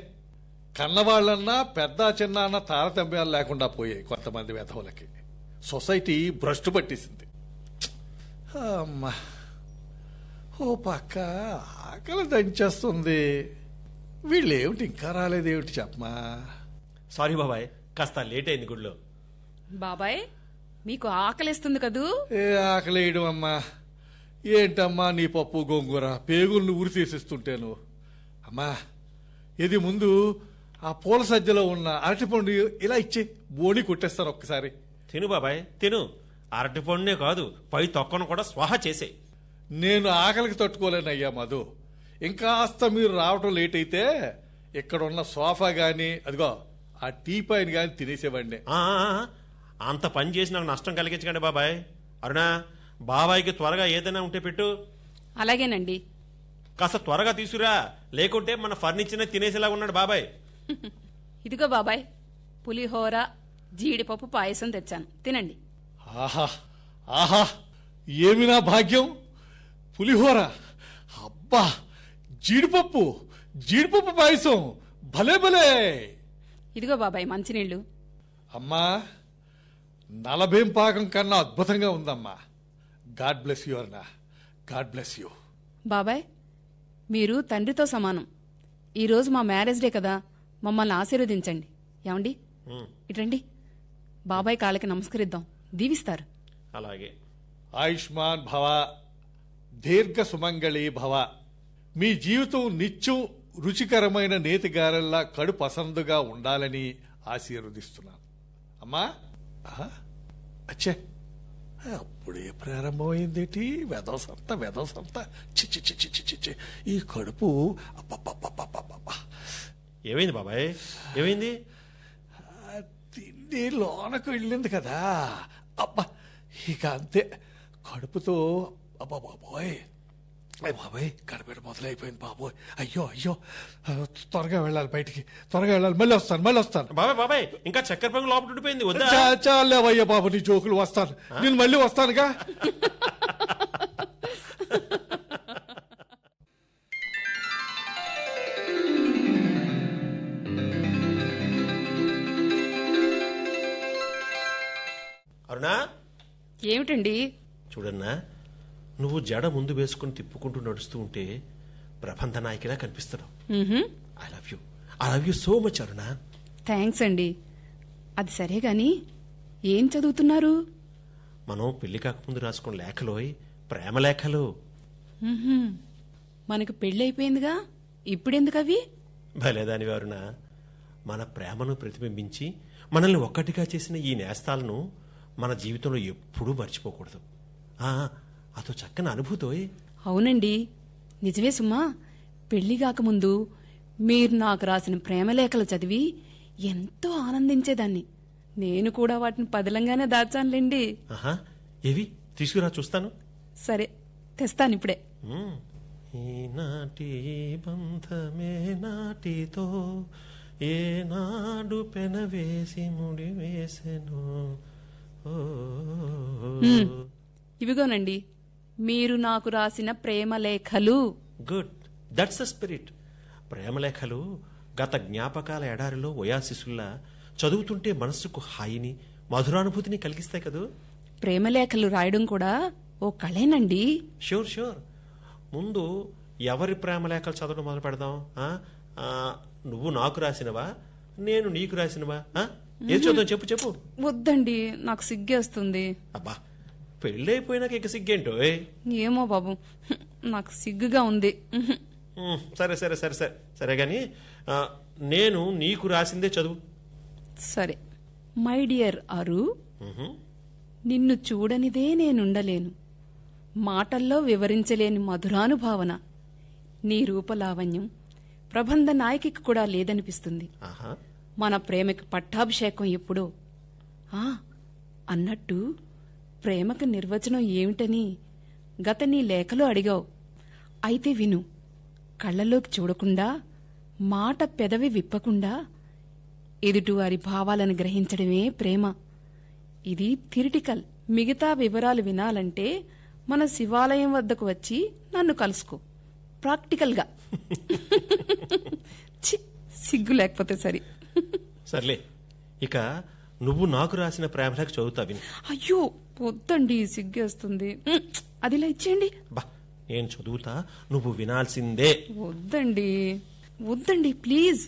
కన్నవాళ్ళన్నా పెద్ద చిన్న అన్న తారతమ్యాలు లేకుండా పోయాయి కొంతమంది వెధవులకి. సొసైటీ భ్రష్టు పట్టేసింది. అమ్మా, ఓ పక్క ఆకలి దంచేస్తుంది. వీళ్ళేమిటి ఇంకా రాలేదేమిటి చెప్పమా? సారీ బాబాయ్, కాస్త లేట్ అయింది గుడిలో. బాబాయ్, మీకు ఆకలిస్తుంది కదూ? ఏ ఆకలేయడం అమ్మా? ఏంటమ్మా నీ పప్పు గోంగూర పేగుల్ని ఊరి తీసిస్తుంటేను. అమ్మా, ఇది ముందు ఆ పూల సజ్జలో ఉన్న అరటిపండు ఇలా ఇచ్చే, బోణి కొట్టేస్తాను ఒక్కసారి. తిను బాబాయ్ తిను. అరటి పండునే కాదు, పై తొక్కను కూడా స్వాహ చేసే. నేను ఆకలికి తట్టుకోలేనయ్యా మధు. ఇంకాస్త మీరు రావటం లేట్ అయితే ఇక్కడ ఉన్న సోఫా గాని అదిగో ఆ టీ పైన గాని తినేసేవాడిని. అంత పని చేసి నాకు నష్టం కలిగించకండి బాబాయ్. అరుణ, బాబాయ్కి త్వరగా ఏదైనా ఉంటే పెట్టు. అలాగేనండి. కాస్త త్వరగా తీసుకురా, లేకుంటే మన ఫర్నిచర్ తినేసేలా ఉన్నాడు బాబాయ్. ఇదిగో బాబాయ్, పులిహోర జీడిపప్పు పాయసం తెచ్చాను, తినండి. ఆహా ఆహా, ఏమి నా భాగ్యం! పులిహోర, అబ్బా, జీడిపప్పు జీడిపప్పు పాయసం, భలే భలే. ఇదిగో బాబాయ్ మంచినీళ్ళు. అమ్మా, నలభేం పాకం కన్నా అద్భుతంగా ఉందమ్మా. గాడ్ బ్లెస్ యూ అన్నా, గాడ్ బ్లెస్ యూ. బాబాయ్, మీరు తండ్రితో సమానం. ఈరోజు మా మ్యారేజ్ డే కదా, మమ్మల్ని ఆశీర్వదించండి. ఏమండి, ఇటండి. బాబాయ్ కాళ్ళకి నమస్కరిద్దాం, దీవిస్తారు. అలాగే. ఆయుష్మాన్ భవ, దీర్ఘ సుమంగళి భవ. మీ జీవితం నిత్యం రుచికరమైన నేతిగారెల్లా కడు పసందుగా ఉండాలని ఆశీర్వదిస్తున్నాను. అమ్మా, అచ్చే, అప్పుడే ప్రారంభమైందేటి వెదవసంత వెదవసంత. చిచ్చి చిచ్చి చిచ్చి, ఈ కడుపు అబ్బబ్బబ్బబ్బబ్బబ్బా. ఏమైంది బాబాయ్, ఏమైంది? తిండి లోనకు వెళ్ళింది కదా, అబ్బా, ఇక అంతే. కడుపుతో అబ్బా బాబోయ్, బాబోయ్, గడబిడ మొదలైపోయింది బాబోయ్. అయ్యో అయ్యో, త్వరగా వెళ్ళాలి బయటికి, త్వరగా వెళ్ళాలి. మళ్ళీ వస్తాను. బాబాయ్ బాబాయ్, ఇంకా చక్కెర పొంగు లోపల ఉండిపోయింది. వద్దా? చాలేవయ్యా బాబు నీ జోకులు. వస్తాను, నేను మళ్ళీ వస్తానుగా. అరుణా, ఏమిటండి? చూడన్నా, నువ్వు జడ ముందు వేసుకుని తిప్పుకుంటూ నడుస్తూ ఉంటే ప్రబంధ నాయకిలా కనిపిస్తున్నావు. I love you so much Aruna. Thanks అండి. అది సరే గాని ఏం చదువుతున్నారు? మనం పెళ్లి కాకముందు రాసుకున్న లేఖలోయ్, ప్రేమ లేఖలు. మనకు పెళ్ళైపోయిందిగా, ఇప్పుడెందుకు అవి? భలేదాని అరుణ, మన ప్రేమను ప్రతిబింబించి మనల్ని ఒక్కటిగా చేసిన ఈ నేస్తాలను మన జీవితంలో ఎప్పుడూ మర్చిపోకూడదు. అదో చక్కని అనుభూతోయ్. అవునండి, నిజమే సుమ్మా. పెళ్లి కాకముందు మీరు నాకు రాసిన ప్రేమలేఖలు చదివి ఎంతో ఆనందించేదాన్ని. నేను కూడా వాటిని పదిలంగానే దాచానులేండి. ఏవి తీసుకురా చూస్తాను. సరే, తెస్తానిప్పుడే. ఈనాటి బంధమే నాటితో ఏనాడు పెనవేసి ముడి వేసెను. ఇవిగోనండి మీరు నాకు రాసిన ప్రేమ లేఖలు. Good, that's the spirit. ప్రేమలేఖలు గత జ్ఞాపకాల ఎడారిలో ఒయాసిసుల్లా చదువుతుంటే మనస్సుకు హాయిని మధురానుభూతిని కలిగిస్తాయి కదూ. ప్రేమలేఖలు రాయడం కూడా ఓ కళేనండి. Sure sure. ముందు ఎవరి ప్రేమలేఖలు చదవడం మొదలు పెడదాం? నువ్వు నాకు రాసినవా, నేను నీకు రాసినవా? ఏది చూద్దాం, చెప్పు చెప్పు. వద్దండి, నాకు సిగ్గేస్తుంది. అబ్బా, పెళ్ళైపోయినాక ఇక సిగ్గేంటో? ఏమో బాబు, నాకు సిగ్గుగా ఉంది. సరే సరే సరే సరే సరే గాని నేను నీకు రాసిందే చదువు. సరే. మై డియర్ అరు, నిన్ను చూడనిదే నేనుండలేను. మాటల్లో వివరించలేని మధురానుభావన నీ రూపలావణ్యం ప్రబంధ నాయకికి కూడా లేదనిపిస్తుంది. మన ప్రేమకి పట్టాభిషేకం ఎప్పుడో. అన్నట్టు ప్రేమకు నిర్వచనం ఏమిటని గత నీ లేఖలో అడిగావు. అయితే విను. కళ్ళలోకి చూడకుండా, మాట పెదవి విప్పకుండా ఎదుటివారి భావాలను గ్రహించడమే ప్రేమ. ఇది థిరిటికల్. మిగతా వివరాలు వినాలంటే మన శివాలయం వద్దకు వచ్చి నన్ను కలుసుకో. ప్రాక్టికల్గా. సిగ్గు లేకపోతే సరి. సర్లే, ఇక నువ్వు నాకు రాసిన ప్రేమలేఖ చదువుతావి. అయ్యో వద్దండి, సిగ్గేస్తుంది. అదిలా ఇచ్చేయండి. బా, నేను చదువుతా, నువ్వు వినాల్సిందే. వద్దండి వద్దండి ప్లీజ్,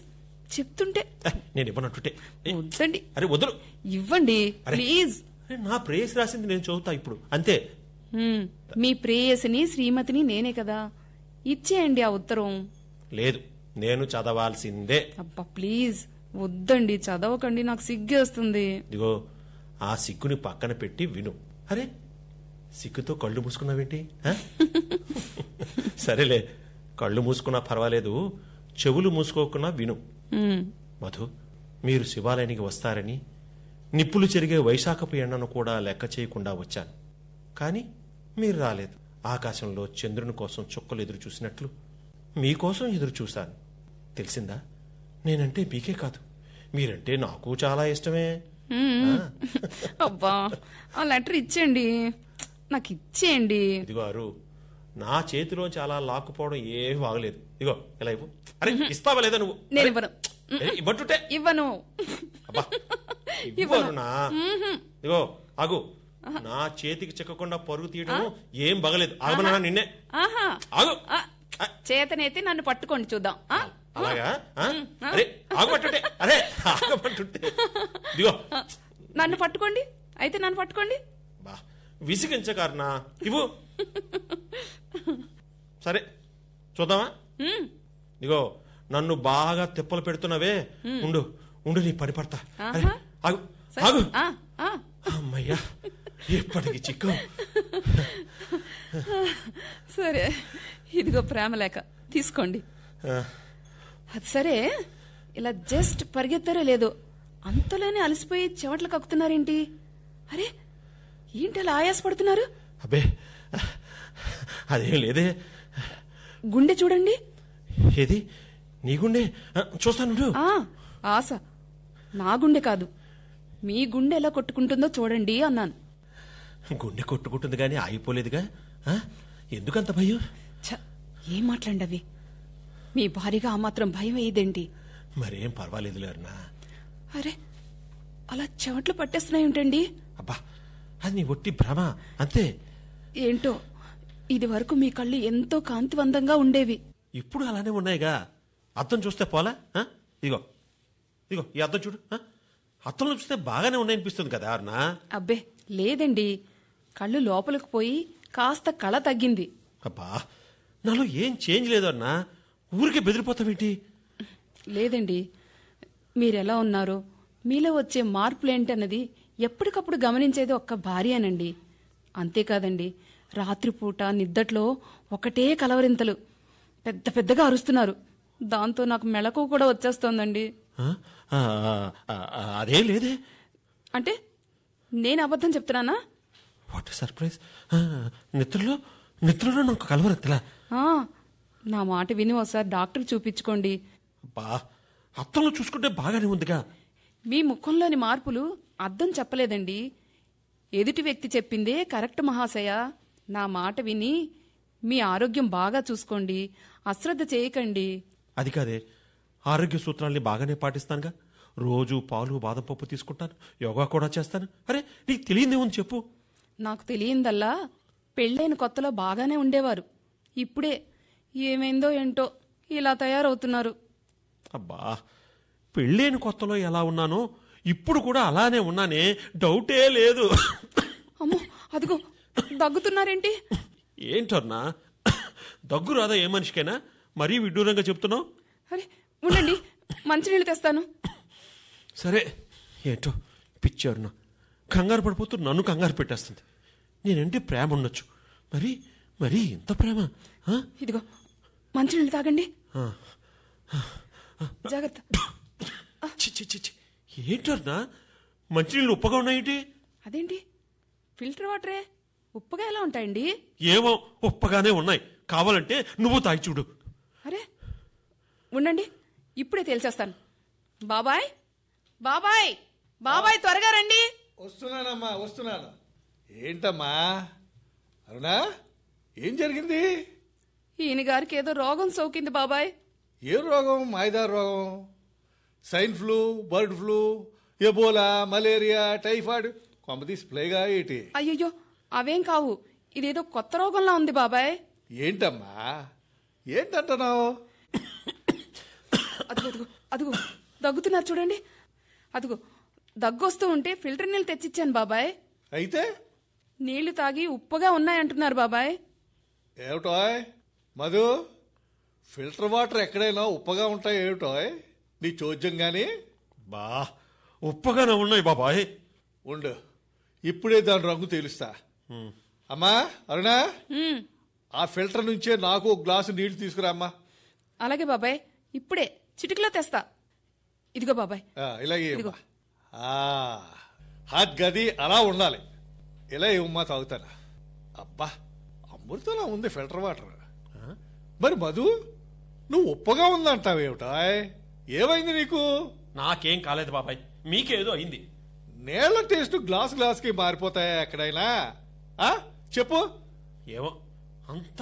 చెప్తుంటే. నేను ఇవ్వనట్టుంటే. వద్దండి. అరే వదులు. ఇవ్వండి ప్లీజ్. నా ప్రేయసి రాసింది నేను చదువుతా ఇప్పుడు, అంతే. మీ ప్రేయసిని శ్రీమతిని నేనే కదా. ఇచ్చేయండి ఆ ఉత్తరం. లేదు, నేను చదవాల్సిందే. అబ్బా ప్లీజ్ వద్దండి, చదవకండి, నాకు సిగ్గేస్తుంది. ఇదిగో, ఆ సిగ్గుని పక్కన పెట్టి విను. అరే, సిగ్గుతో కళ్ళు మూసుకున్నావేంటి? సరేలే, కళ్ళు మూసుకున్నా పర్వాలేదు, చెవులు మూసుకోకున్నా విను. మధు, మీరు శివాలయానికి వస్తారని నిప్పులు చెరిగే వైశాఖపు ఎండను కూడా లెక్క చేయకుండా వచ్చాను. కానీ మీరు రాలేదు. ఆకాశంలో చంద్రుని కోసం చుక్కలు ఎదురు చూసినట్లు మీకోసం ఎదురు చూశాను. తెలిసిందా? నేనంటే మీకే కాదు, మీరంటే నాకు చాలా ఇష్టమే. అబ్బా, ఆ లెటర్ ఇచ్చేయండి, నాకు ఇచ్చేయండి. ఇదిగో అరు, నా చేతిలో చాలా లాక్కుపోవడం ఏమీ బాగలేదు. ఇదిగో ఇలా ఇవ్వు. అరే, ఇస్తావా లేదా నువ్వు? నేను ఇవ్వను. ఇవ్వట్టుటే ఇవ్వను. అబ్బా, ఇవ్వను నా. ఇదిగో ఆగు, నా చేతికి చిక్కకుండా పరుగు తీయడం ఏం బాగలేదు. ఆగమన్నా నిన్నే. ఆగు. చేతనైతే నన్ను పట్టుకోండి చూద్దాం. అలాగా? అరే ఆగమంటుంటే, అరే ఆగమంటుంటే. ఇదిగో నన్ను పట్టుకోండి, అయితే నన్ను పట్టుకోండి. బా, విసిగించకారనా, ఇవ్వు. సరే చూద్దామా? ఇదిగో, నన్ను బాగా తిప్పలు పెడుతున్నావే, ఉండు ఉండు, నీ పని పడతా. ఆగు ఆగు. అమ్మయ్యా, ఎప్పటికి చిక్కు. సరే, ఇదిగో ప్రేమలేఖ తీసుకోండి. అది సరే, ఇలా జస్ట్ పరిగెత్తారో లేదో అంతలోనే అలసిపోయి చెమట్లు కక్కుతున్నారేంటి? అరే, ఏంటి అలా ఆయాసపడుతున్నారు? అబ్బే, అదేం లేదే. గుండె చూడండి. ఏది? నీ గుండె? చూస్తాను. ఆశ, నా గుండె కాదు, మీ గుండె ఎలా కొట్టుకుంటుందో చూడండి అన్నాను. గుండె కొట్టుకుంటుంది గాని ఆగిపోలేదుగా. ఎందుకంత భయం? ఏం మాట్లాడండి అవి? మీ భార్యగా ఆ మాత్రం భయం అయ్యేదేంటి? మరేం పర్వాలేదు లేరునా. అరే, అలా చెమట్లు పట్టేస్తున్నాయేంటండి? అబ్బా, అది నీ ఒట్టి భ్రమ అంతే. ఏంటో, ఇది వరకు మీ కళ్ళు ఎంతో కాంతివంతంగా ఉండేవి. ఇప్పుడు అలానే ఉన్నాయిగా. అద్దం చూస్తే పోలా? ఇదిగో ఇదిగో, ఈ అద్దం చూడు. అద్దంలో చూస్తే బాగానే ఉన్నాయనిపిస్తుంది కదా అరుణ. అబ్బే లేదండి, కళ్ళు లోపలికి పోయి కాస్త కళ తగ్గింది. అబ్బా, నాలో ఏం చేంజ్ లేదు అన్నా. ఊరికే బెదిరిపోతావేంటి? లేదండి, మీరెలా ఉన్నారో, మీలో వచ్చే మార్పులేంటన్నది ఎప్పటికప్పుడు గమనించేది ఒక్క భార్యనండి. అంతేకాదండి, రాత్రిపూట నిద్దట్లో ఒకటే కలవరింతలు, పెద్ద పెద్దగా అరుస్తున్నారు. దాంతో నాకు మెళకువ కూడా వచ్చేస్తోందండి. అదేం లేదే. అంటే నేను అబద్ధం చెప్తున్నానా? What surprise! నిద్రలో నాకు కలవరెత్తలా. నా మాట విని ఒకసారి డాక్టర్ చూపించుకోండి. అబ్బా, అద్దంలో చూసుకుంటే బాగానే ఉందిగా. మీ ముఖంలోని మార్పులు అద్దం చెప్పలేదండి. ఎదుటి వ్యక్తి చెప్పిందే కరెక్ట్ మహాశయ. నా మాట విని మీ ఆరోగ్యం బాగా చూసుకోండి, అశ్రద్ధ చేయకండి. అది కాదే, ఆరోగ్య సూత్రాల్ని బాగానే పాటిస్తానుగా. రోజు పాలు బాదం పప్పు తీసుకుంటాను, యోగా కూడా చేస్తాను. అరే, నీకు తెలియదేమని చెప్పు. నాకు తెలియందల్లా పెళ్ళైన కొత్తలో బాగానే ఉండేవారు. ఇప్పుడే ఏమైందో ఏంటో ఇలా తయారవుతున్నారు. అబ్బా, పెళ్ళైన కొత్తలో ఎలా ఉన్నానో ఇప్పుడు కూడా అలానే ఉన్నానే, డౌటే లేదు. అమ్మో, అదిగో దగ్గుతున్నారేంటి? ఏంటన్నా, దగ్గు రాదా ఏ మనిషికైనా? మరీ విడ్డూరంగా చెప్తున్నావు. అరే ఉండండి, మంచినీళ్ళు తెస్తాను. సరే, ఏంటో పిచ్చారునా, కంగారు పడిపోతూ నన్ను కంగారు పెట్టేస్తుంది. నేనంటే ప్రేమ ఉండొచ్చు, మరి మరి ఇంత ప్రేమ? ఇదిగో మంచినీళ్ళు తాగండి, జాగ్రత్త. ఏంటన్నా, మంచినీళ్ళు ఉప్పగా ఉన్నాయేంటి? అదేంటి, ఫిల్టర్ వాటరే ఉప్పుగా ఎలా ఉంటాయండి? ఏమో, ఉప్పగానే ఉన్నాయి. కావాలంటే నువ్వు తాగి చూడు. అరే ఉండండి, ఇప్పుడే తేల్చేస్తాను. బాబాయ్, బాబాయ్, బాబాయ్, త్వరగా రండి. వస్తున్నానమ్మా, వస్తున్నాను. ఏంటమ్మా అరుణా, ఏం జరిగింది? ఈయన గారికి ఏదో రోగం సోకింది బాబాయ్. ఏం రోగం? మాయిదారు రోగం? Sign flu, bird flu, Ebola, malaria, typhoid, కొంపతీసి ప్లేగా ఏంటి? అయ్యయ్యో, అవేం కావు. ఇదేదో కొత్త రోగంలా ఉంది బాబాయ్. ఏంటమ్మా, ఏంటంటున్నావు? అదిగో అదిగో అదిగో దగ్గుతున్నారు చూడండి. అదిగో దగ్గొస్తూ ఉంటే ఫిల్టర్ నీళ్ళు తెచ్చిచ్చాను బాబాయ్. అయితే నీళ్లు తాగి ఉప్పుగా ఉన్నాయంటున్నారు బాబాయ్. ఏమిటోయ్ మధు, ఫిల్టర్ వాటర్ ఎక్కడైనా ఉప్పగా ఉంటాయి ఏమిటోయ్? నీ చోద్యం గాని. బా, ఉప్పగానే ఉన్నాయి బాబాయ్. ఉండు, ఇప్పుడే దాని రంగు తెలుస్తా. అమ్మా అరుణా, ఆ ఫిల్టర్ నుంచే నాకు ఒక గ్లాసు నీళ్లు తీసుకురా అమ్మా. అలాగే బాబాయ్, ఇప్పుడే చిటికలో తెస్తా. ఇదిగో బాబాయ్. ఇలాగే ఇదిగో. హాట్ గది అలా ఉండాలి. ఇలా ఇవ్వమ్మా, తాగుతానా. అబ్బా, అమృతంలా ఉంది ఫిల్టర్ వాటర్. మరి మధు, నువ్వు ఉప్పగా ఉందంటావేమిటా? ఏమైంది నీకు? నాకేం కాలేదు బాబాయ్, మీకేదో అయింది. నీళ్ల టేస్ట్ గ్లాస్ గ్లాస్కి మారిపోతాయా ఎక్కడైనా? చెప్పు. ఏమో, అంత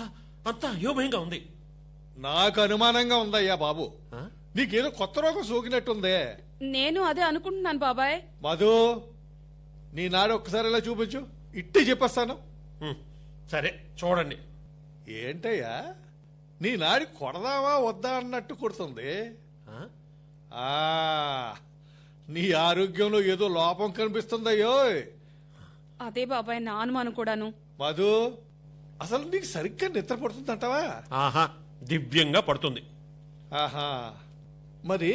అంత అయోమయంగా ఉంది. నాకు అనుమానంగా ఉందయ్యా బాబు, నీకేదో కొత్త రోగం సోకినట్టుందే. నేను అదే అనుకుంటున్నాను బాబాయ్. మధు, నీ నాడు ఒక్కసారి ఇలా చూపించు, ఇట్టి చెప్పేస్తాను. సరే చూడండి. ఏంటయ్యా, నీ నాడి కొడదావా వద్దా అన్నట్టు కొడుతుంది. నీ ఆరోగ్యంలో ఏదో లోపం కనిపిస్తుందయ్యో. అదే బాబాయ్ నా అనుమానం కూడాను. మధు, అసలు నీకు సరిగ్గా నిద్ర పడుతుందంటావా? ఆహా, దివ్యంగా పడుతుంది. ఆహా, మరి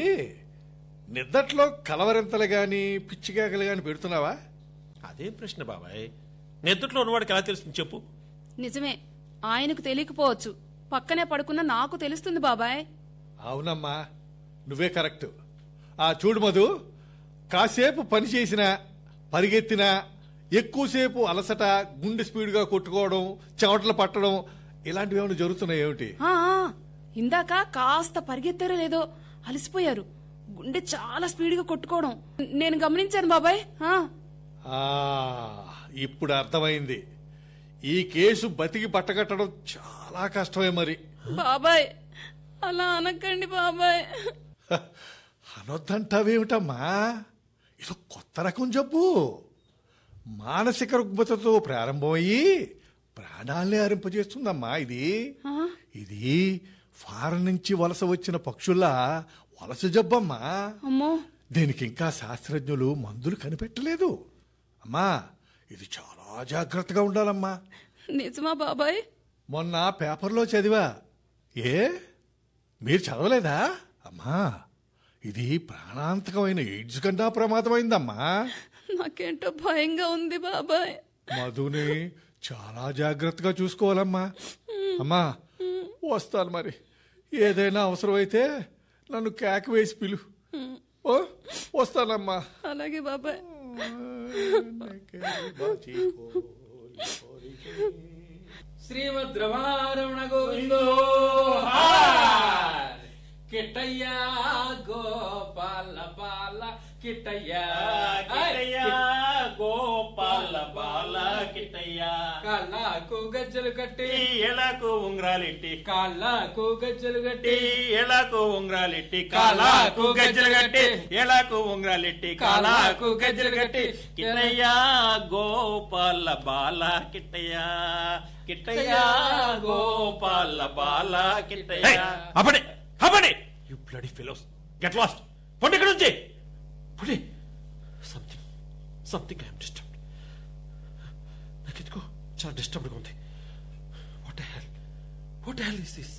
నిద్దట్లో కలవరింతలు గాని పిచ్చిగాకలు గాని పెడుతున్నావా? అదే ప్రశ్న బాబాయ్, నిద్రలో ఉన్నవాడికి ఎలా తెలుస్తుంది చెప్పు? నిజమే, ఆయనకు తెలియకపోవచ్చు, పక్కనే పడుకున్న నాకు తెలుస్తుంది బాబాయ్. అవునమ్మా, నువ్వే కరెక్ట్. చూడు మధు, కాసేపు పని చేసినా, పరిగెత్తినా, ఎక్కువసేపు అలసట, గుండె స్పీడ్గా కొట్టుకోవడం, చెమటలు పట్టడం, ఇలాంటివి ఏమైనా జరుగుతున్నాయి ఏమిటి? ఇందాక కాస్త పరిగెత్తారో లేదో అలసిపోయారు, గుండె చాలా స్పీడ్గా కొట్టుకోవడం నేను గమనించాను బాబాయ్. ఇప్పుడు అర్థమైంది. ఈ కేసు బతికి పట్టగట్టడం చాలా కష్టమే. మరి బాబాయ్ అలా అనకండి బాబాయ్. అనొద్దంటావేమిటమ్మా, ఇది కొత్త రకం జబ్బు. మానసిక రుగ్మతతో ప్రారంభమయ్యి ప్రాణాల్ని అరింపజేస్తుందమ్మా. ఇది ఫారెన్ నుంచి వలస వచ్చిన పక్షుల్లా వలస జబ్బమ్మా. దీనికి ఇంకా శాస్త్రజ్ఞులు మందులు కనిపెట్టలేదు అమ్మా. ఇది చాలా జాగ్రత్తగా ఉండాలమ్మా. నిజమా బాబాయ్? మొన్న పేపర్లో చదివా. మీరు చదవలేదా అమ్మా? ఇది ప్రాణాంతకమైన ఎయిడ్స్ కన్నా ప్రమాదమైందమ్మా. నాకేంటో భయంగా ఉంది బాబాయ్. మధుని చాలా జాగ్రత్తగా చూసుకోవాలమ్మా. అమ్మా వస్తాను మరి. ఏదైనా అవసరమైతే నన్ను కేక వేసి పిలు. వస్తానమ్మా. అలాగే బాబాయ్. శ్రీమద్ రమణ గోవిందో కిట్టయ్యా గోపాల బాల కిట్టయ్యా గోపాల బాల కాళ్ళకు గజ్జలు కట్టి ఎలాకు ఉంగరాలెట్టి కాళ్ళకు గజ్జలు కట్టి ఎలాకు ఉంగరాలెట్టి కాలాకు గజ్జలు కట్టి ఎలాకు ఉంగరాలెట్టి కాలాకు గజ్జలు కట్టి కిట్టయ్య గోపాల బాల కిట్టయ్య కిట్టయ్య గోపాల బాల కిట్టయ్య. అపడే అపడే you bloody fellows, get lost. పండి ఇక్కడ నుంచి పండి. Something I'm disturbed. నాకు ఎందుకో చాలా డిస్టర్బ్డ్గా ఉంది. What hell is this?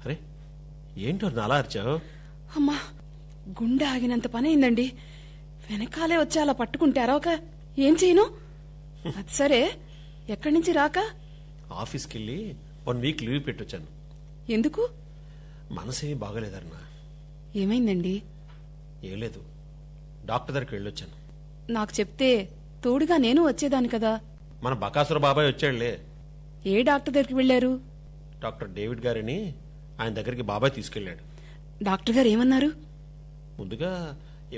అరే ఏంటో అలా అరిచావు? అమ్మా, గుండె ఆగినంత పని అయిందండి. వెనకాలే వచ్చి అలా పట్టుకుంటారా? ఒక ఏం చేయను? అది సరే, ఎక్కడి నుంచి రాక? ఆఫీస్కి వెళ్ళి 1 వీక్ లీవ్ పెట్టొచ్చాను. ఎందుకు? మనసేమీ బాగోలేదన్నా. ఏమైందండి? ఏం లేదు, డాక్టర్ దగ్గరికి వెళ్ళొచ్చాను. నాకు చెప్తే తోడుగా నేను వచ్చేదాన్ని కదా. మన బకాసుర బాబాయ్ వచ్చాడులే. ఏ డాక్టర్ దగ్గరికి వెళ్లారు? డాక్టర్ డేవిడ్ గారిని ఆయన దగ్గరికి బాబాయ్ తీసుకెళ్ళాడు. డాక్టర్ గారు ఏమన్నారు? ముందుగా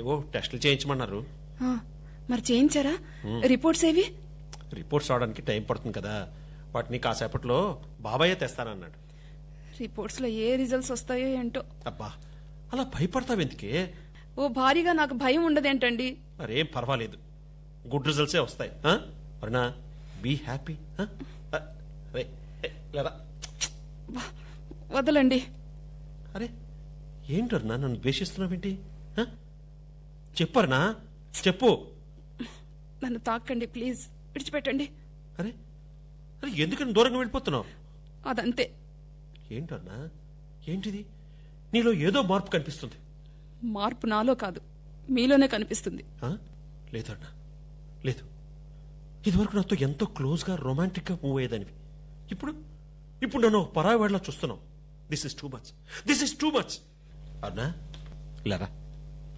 ఏవో టెస్టులు చేయించమన్నారు. ఆ, మరి చేయించారా? రిపోర్ట్స్ ఏవి? రిపోర్ట్స్ రావడానికి టైం పడుతుంది కదా, వాటిని కాసేపట్లో బాబాయే తెస్తానన్నాడు. రిపోర్ట్స్ లో ఏ రిజల్ట్స్ వస్తాయో ఏంటో. అబ్బా, అలా భయపడతావెందుకే? ఓ భారీగా నాకు భయం ఉండదేంటండి? మరేం పర్వాలేదు, గుడ్ రిజల్ట్సే వస్తాయి. Aruna, be happy. వదలండి. అరే ఏంటన్నా నన్ను ద్వేషిస్తున్నావేంటి? చెప్పరునా, చెప్పు. నన్ను తాకండి ప్లీజ్, విడిచిపెట్టండి. అరే అరే ఎందుకని దూరంగా వెళ్ళిపోతున్నావు? అదంతే. ఏంటన్నా, ఏంటిది? నీలో ఏదో మార్పు కనిపిస్తుంది. మార్పు నాలో కాదు, మీలోనే కనిపిస్తుంది. లేదన్నా, లేదు. ఇదివరకు నాతో ఎంతో క్లోజ్గా రొమాంటిక్గా మూవ్ అయ్యేదానివి. ఇప్పుడు నన్ను పరాయి వాడిలా చూస్తున్నావు. This is too much. అన్నా ఇలారా.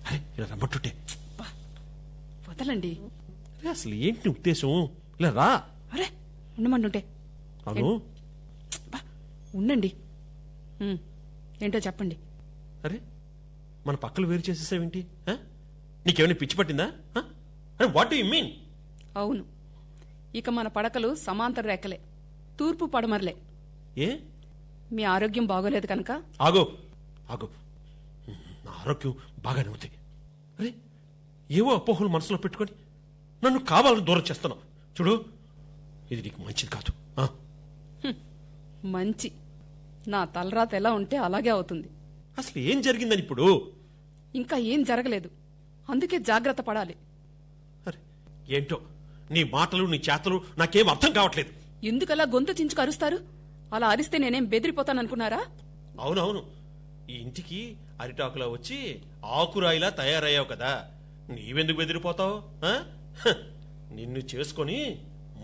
అరే ఇలా రమ్మంటుంటే. వదలండి. అరే అసలు ఏంటి నీ ఉద్దేశం? ఇలా రా. అరే ఉండమంటుంటే. అవును, ఉండండి. ఏంటో చెప్పండి. అరే మన పక్కలు వేరు చేసేసావేంటి? నీకేమైనా పిచ్చి పట్టిందా? అరే వాట్ డు యు మీన్? అవును, ఇక మన పడకలు సమాంతర రేఖలే, తూర్పు పడమరలే. ఏ? మీ ఆరోగ్యం బాగోలేదు కనుక. ఆగో నా ఆరోగ్యం బాగానే ఉంది. అరే ఏవో అపోహలు మనసులో పెట్టుకొని నన్ను కావాలని దూరం చేస్తున్నావు. చూడు, ఇది నీకు మంచిది కాదు. మంచి నా తలరాత ఎలా ఉంటే అలాగే అవుతుంది. అసలు ఏం జరిగిందని ఇప్పుడు? ఇంకా ఏం జరగలేదు, అందుకే జాగ్రత్త పడాలి. అరే ఏంటో నీ మాటలు నీ చేతలు నాకేం అర్థం కావట్లేదు. ఎందుకలా గొంతు చించుకు అరుస్తారు? అలా అరిస్తే నేనేం బెదిరిపోతాననుకున్నారా? అవునవును, ఈ ఇంటికి అరిటాకులా వచ్చి ఆకురాయిలా తయారయ్యావు కదా, నీవెందుకు బెదిరిపోతావు? నిన్ను చేసుకొని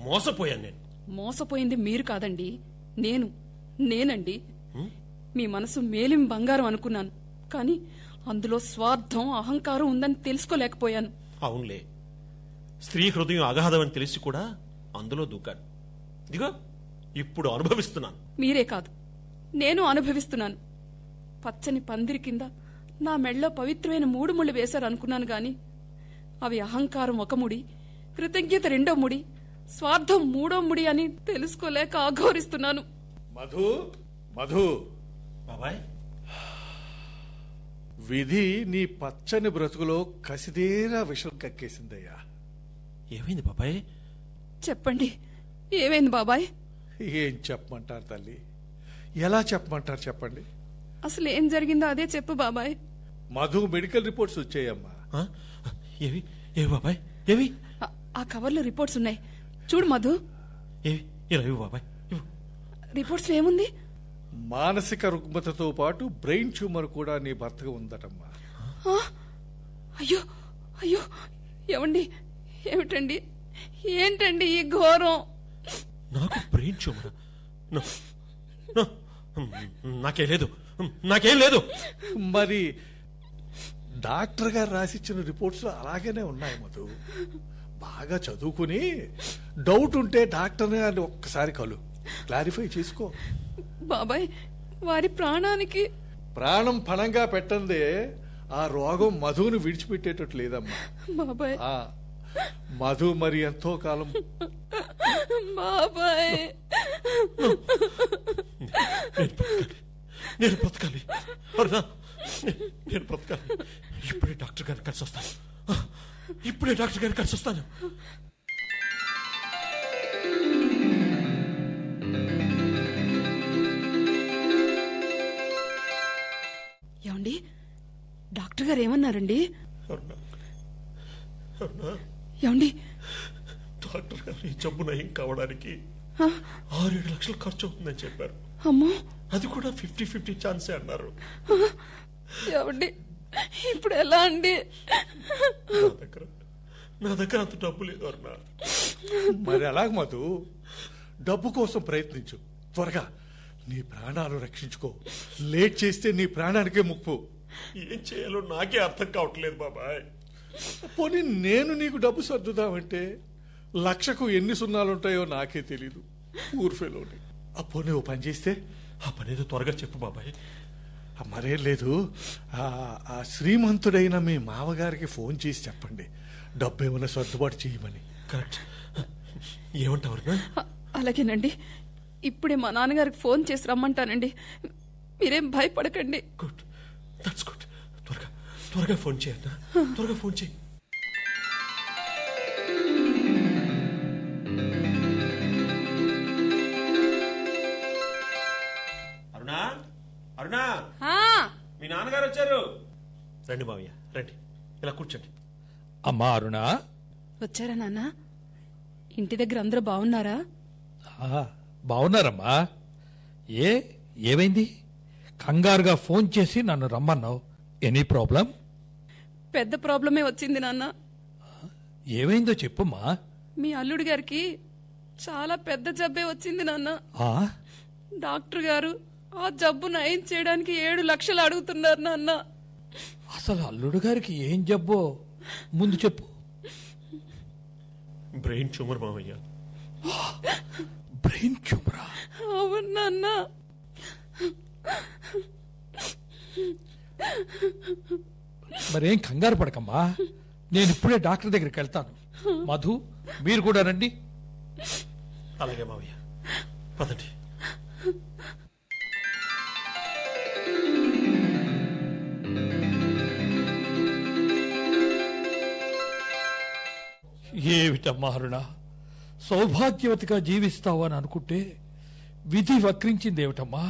మోసపోయాను నేను. మోసపోయింది మీరు కాదండి, నేనండి. మీ మనసు మేలిం బంగారం అనుకున్నాను, కానీ అందులో స్వార్థం అహంకారం ఉందని తెలుసుకోలేకపోయాను. అవునులే, స్త్రీ హృదయం అగాధమని తెలిసి కూడా అందులో దూకాను. ఇదిగో ఇప్పుడు అనుభవిస్తున్నాను. మీరే కాదు, నేను అనుభవిస్తున్నాను. పచ్చని పందిరి కింద నా మెళ్ళో పవిత్రమైన 3 ముళ్ళు వేశారు అనుకున్నాను గాని అవి అహంకారం 1 ముడి, కృతజ్ఞత 2వ ముడి, స్వార్థం 3వ ముడి అని తెలుసుకోలేక అఘోరిస్తున్నాను. మధు బాబాయ్, విధి నీ పచ్చని బ్రతుకులో కసిదేరా విషం కక్కేసిందయ్యా. ఏమైంది బాబాయ్? చెప్పండి, ఏమైంది బాబాయ్? ఏం చెప్పమంటారు తల్లి, ఎలా చెప్పమంటారు చెప్పండి. అసలు ఏం జరిగిందో అదే చెప్పు బాబాయ్. మధు మెడికల్ రిపోర్ట్స్ వచ్చాయమ్మా. ఏవి ఏవి బాబాయ్? ఏవి? ఆ కవర్లో రిపోర్ట్స్ ఉన్నాయి, చూడు మధు. ఏవి? ఇలా ఇవ్వు బాబాయ్, ఇవ్వు. రిపోర్ట్స్ లో ఏముంది? మానసిక రుగ్మతతో పాటు బ్రెయిన్ ట్యూమర్ కూడా నీ భర్తగా ఉందటమ్మా. అయ్యో అయ్యో, ఏమండి, ఏమిటండి, ఏంటండి ఈ ఘోరం? నాకు బ్రెయిన్ ట్యూమర్? నాకేం లేదు. మరి డాక్టర్ గారు రాసిచ్చిన రిపోర్ట్స్ అలాగనే ఉన్నాయి మధు. బాగా చదువుకుని డౌట్ ఉంటే డాక్టర్ గారిని ఒక్కసారి క్లారిఫై చేసుకో. బాబాయ్, వారి ప్రాణానికి. ప్రాణం పణంగా పెట్టందే ఆ రోగం మధువును విడిచిపెట్టేటట్టు లేదమ్మా. బాబాయ్ ఆ మధు మరి ఎంతో కాలం. బాబాయ్ నేను బ్రతకాలి, నేను బ్రతకాలి. ఇప్పుడే డాక్టర్ గారిని కలిసి వస్తాను. ఇప్పుడే డాక్టర్ గారిని కలిసి వస్తాను. ఏమండి, డాక్టర్ గారు ఏమన్నారండి? ఏమండి, డాక్టర్ గారు ఈ జబ్బు నయం కావడానికి 6-7 లక్షలు ఖర్చు అవుతుందని చెప్పారు. అమ్మో, అది కూడా 50-50 ఛాన్సే అన్నారు. ఏమండి ఇప్పుడు ఎలా అండి? నా దగ్గర అంత డబ్బు లేదు అన్నా. మరి ఎలాగ మధు? డబ్బు కోసం ప్రయత్నించు, త్వరగా నీ ప్రాణాలు రక్షించుకో. లేట్ చేస్తే నీ ప్రాణానికే ముప్పు. ఏం చేయాలో నాకే అర్థం కావట్లేదు బాబాయ్. పోనీ నేను నీకు డబ్బు సర్దుదామంటే 1,00,000కు ఎన్ని సున్నాలుంటాయో నాకే తెలీదు. ఊర్ఫేలోని పోనీ ఓ పని చేస్తే. ఆ పనేదో త్వరగా చెప్పు బాబాయ్. మరేం లేదు, ఆ శ్రీమంతుడైన మీ మామగారికి ఫోన్ చేసి చెప్పండి డబ్బు ఏమైనా సర్దుబాటు చేయమని. కరెక్ట్. ఏమంటారు? అలాగేనండి, ఇప్పుడే మా నాన్నగారికి ఫోన్ చేసి రమ్మంటానండి. మీరేం భయపడకండి. Good, that's good. త్వరగా ఫోన్ చేయన్నా, త్వరగా ఫోన్ చేయి. అరుణా, అరుణా, మీ నాన్నగారు వచ్చారు. రండి మావయ్య, రండి, ఇలా కూర్చోండి. అమ్మా అరుణ, వచ్చారా నాన్న? ఇంటి దగ్గర అందరూ బాగున్నారా? బాగున్నారమ్మా. ఏమైంది? కంగారుగా ఫోన్ చేసి నన్ను రమ్మన్నావు. Any problem? పెద్ద ప్రాబ్లమే వచ్చింది నాన్న. ఏమైందో చెప్పుమ్మా. మీ అల్లుడి గారికి చాలా పెద్ద జబ్బే వచ్చింది నాన్న. డాక్టర్ గారు ఆ జబ్బు నయం చేయడానికి 7 లక్షలు అడుగుతున్నారు నాన్న. అసలు అల్లుడు గారికి ఏం జబ్బో ముందు చెప్పు. బ్రెయిన్ ట్యూమర్ మావయ్య. బ్రెయిన్ ట్యూమరా? అవును నాన్న. మరేం కంగారు పడకమ్మా, నేను ఇప్పుడే డాక్టర్ దగ్గరికి వెళ్తాను. మధు, మీరు కూడా రండి. అలాగే మావయ్య, పదండి. ఏమిటమ్మా అరుణ, సౌభాగ్యవతిగా జీవిస్తావని అనుకుంటే విధి వక్రించిందేమిటమ్మా?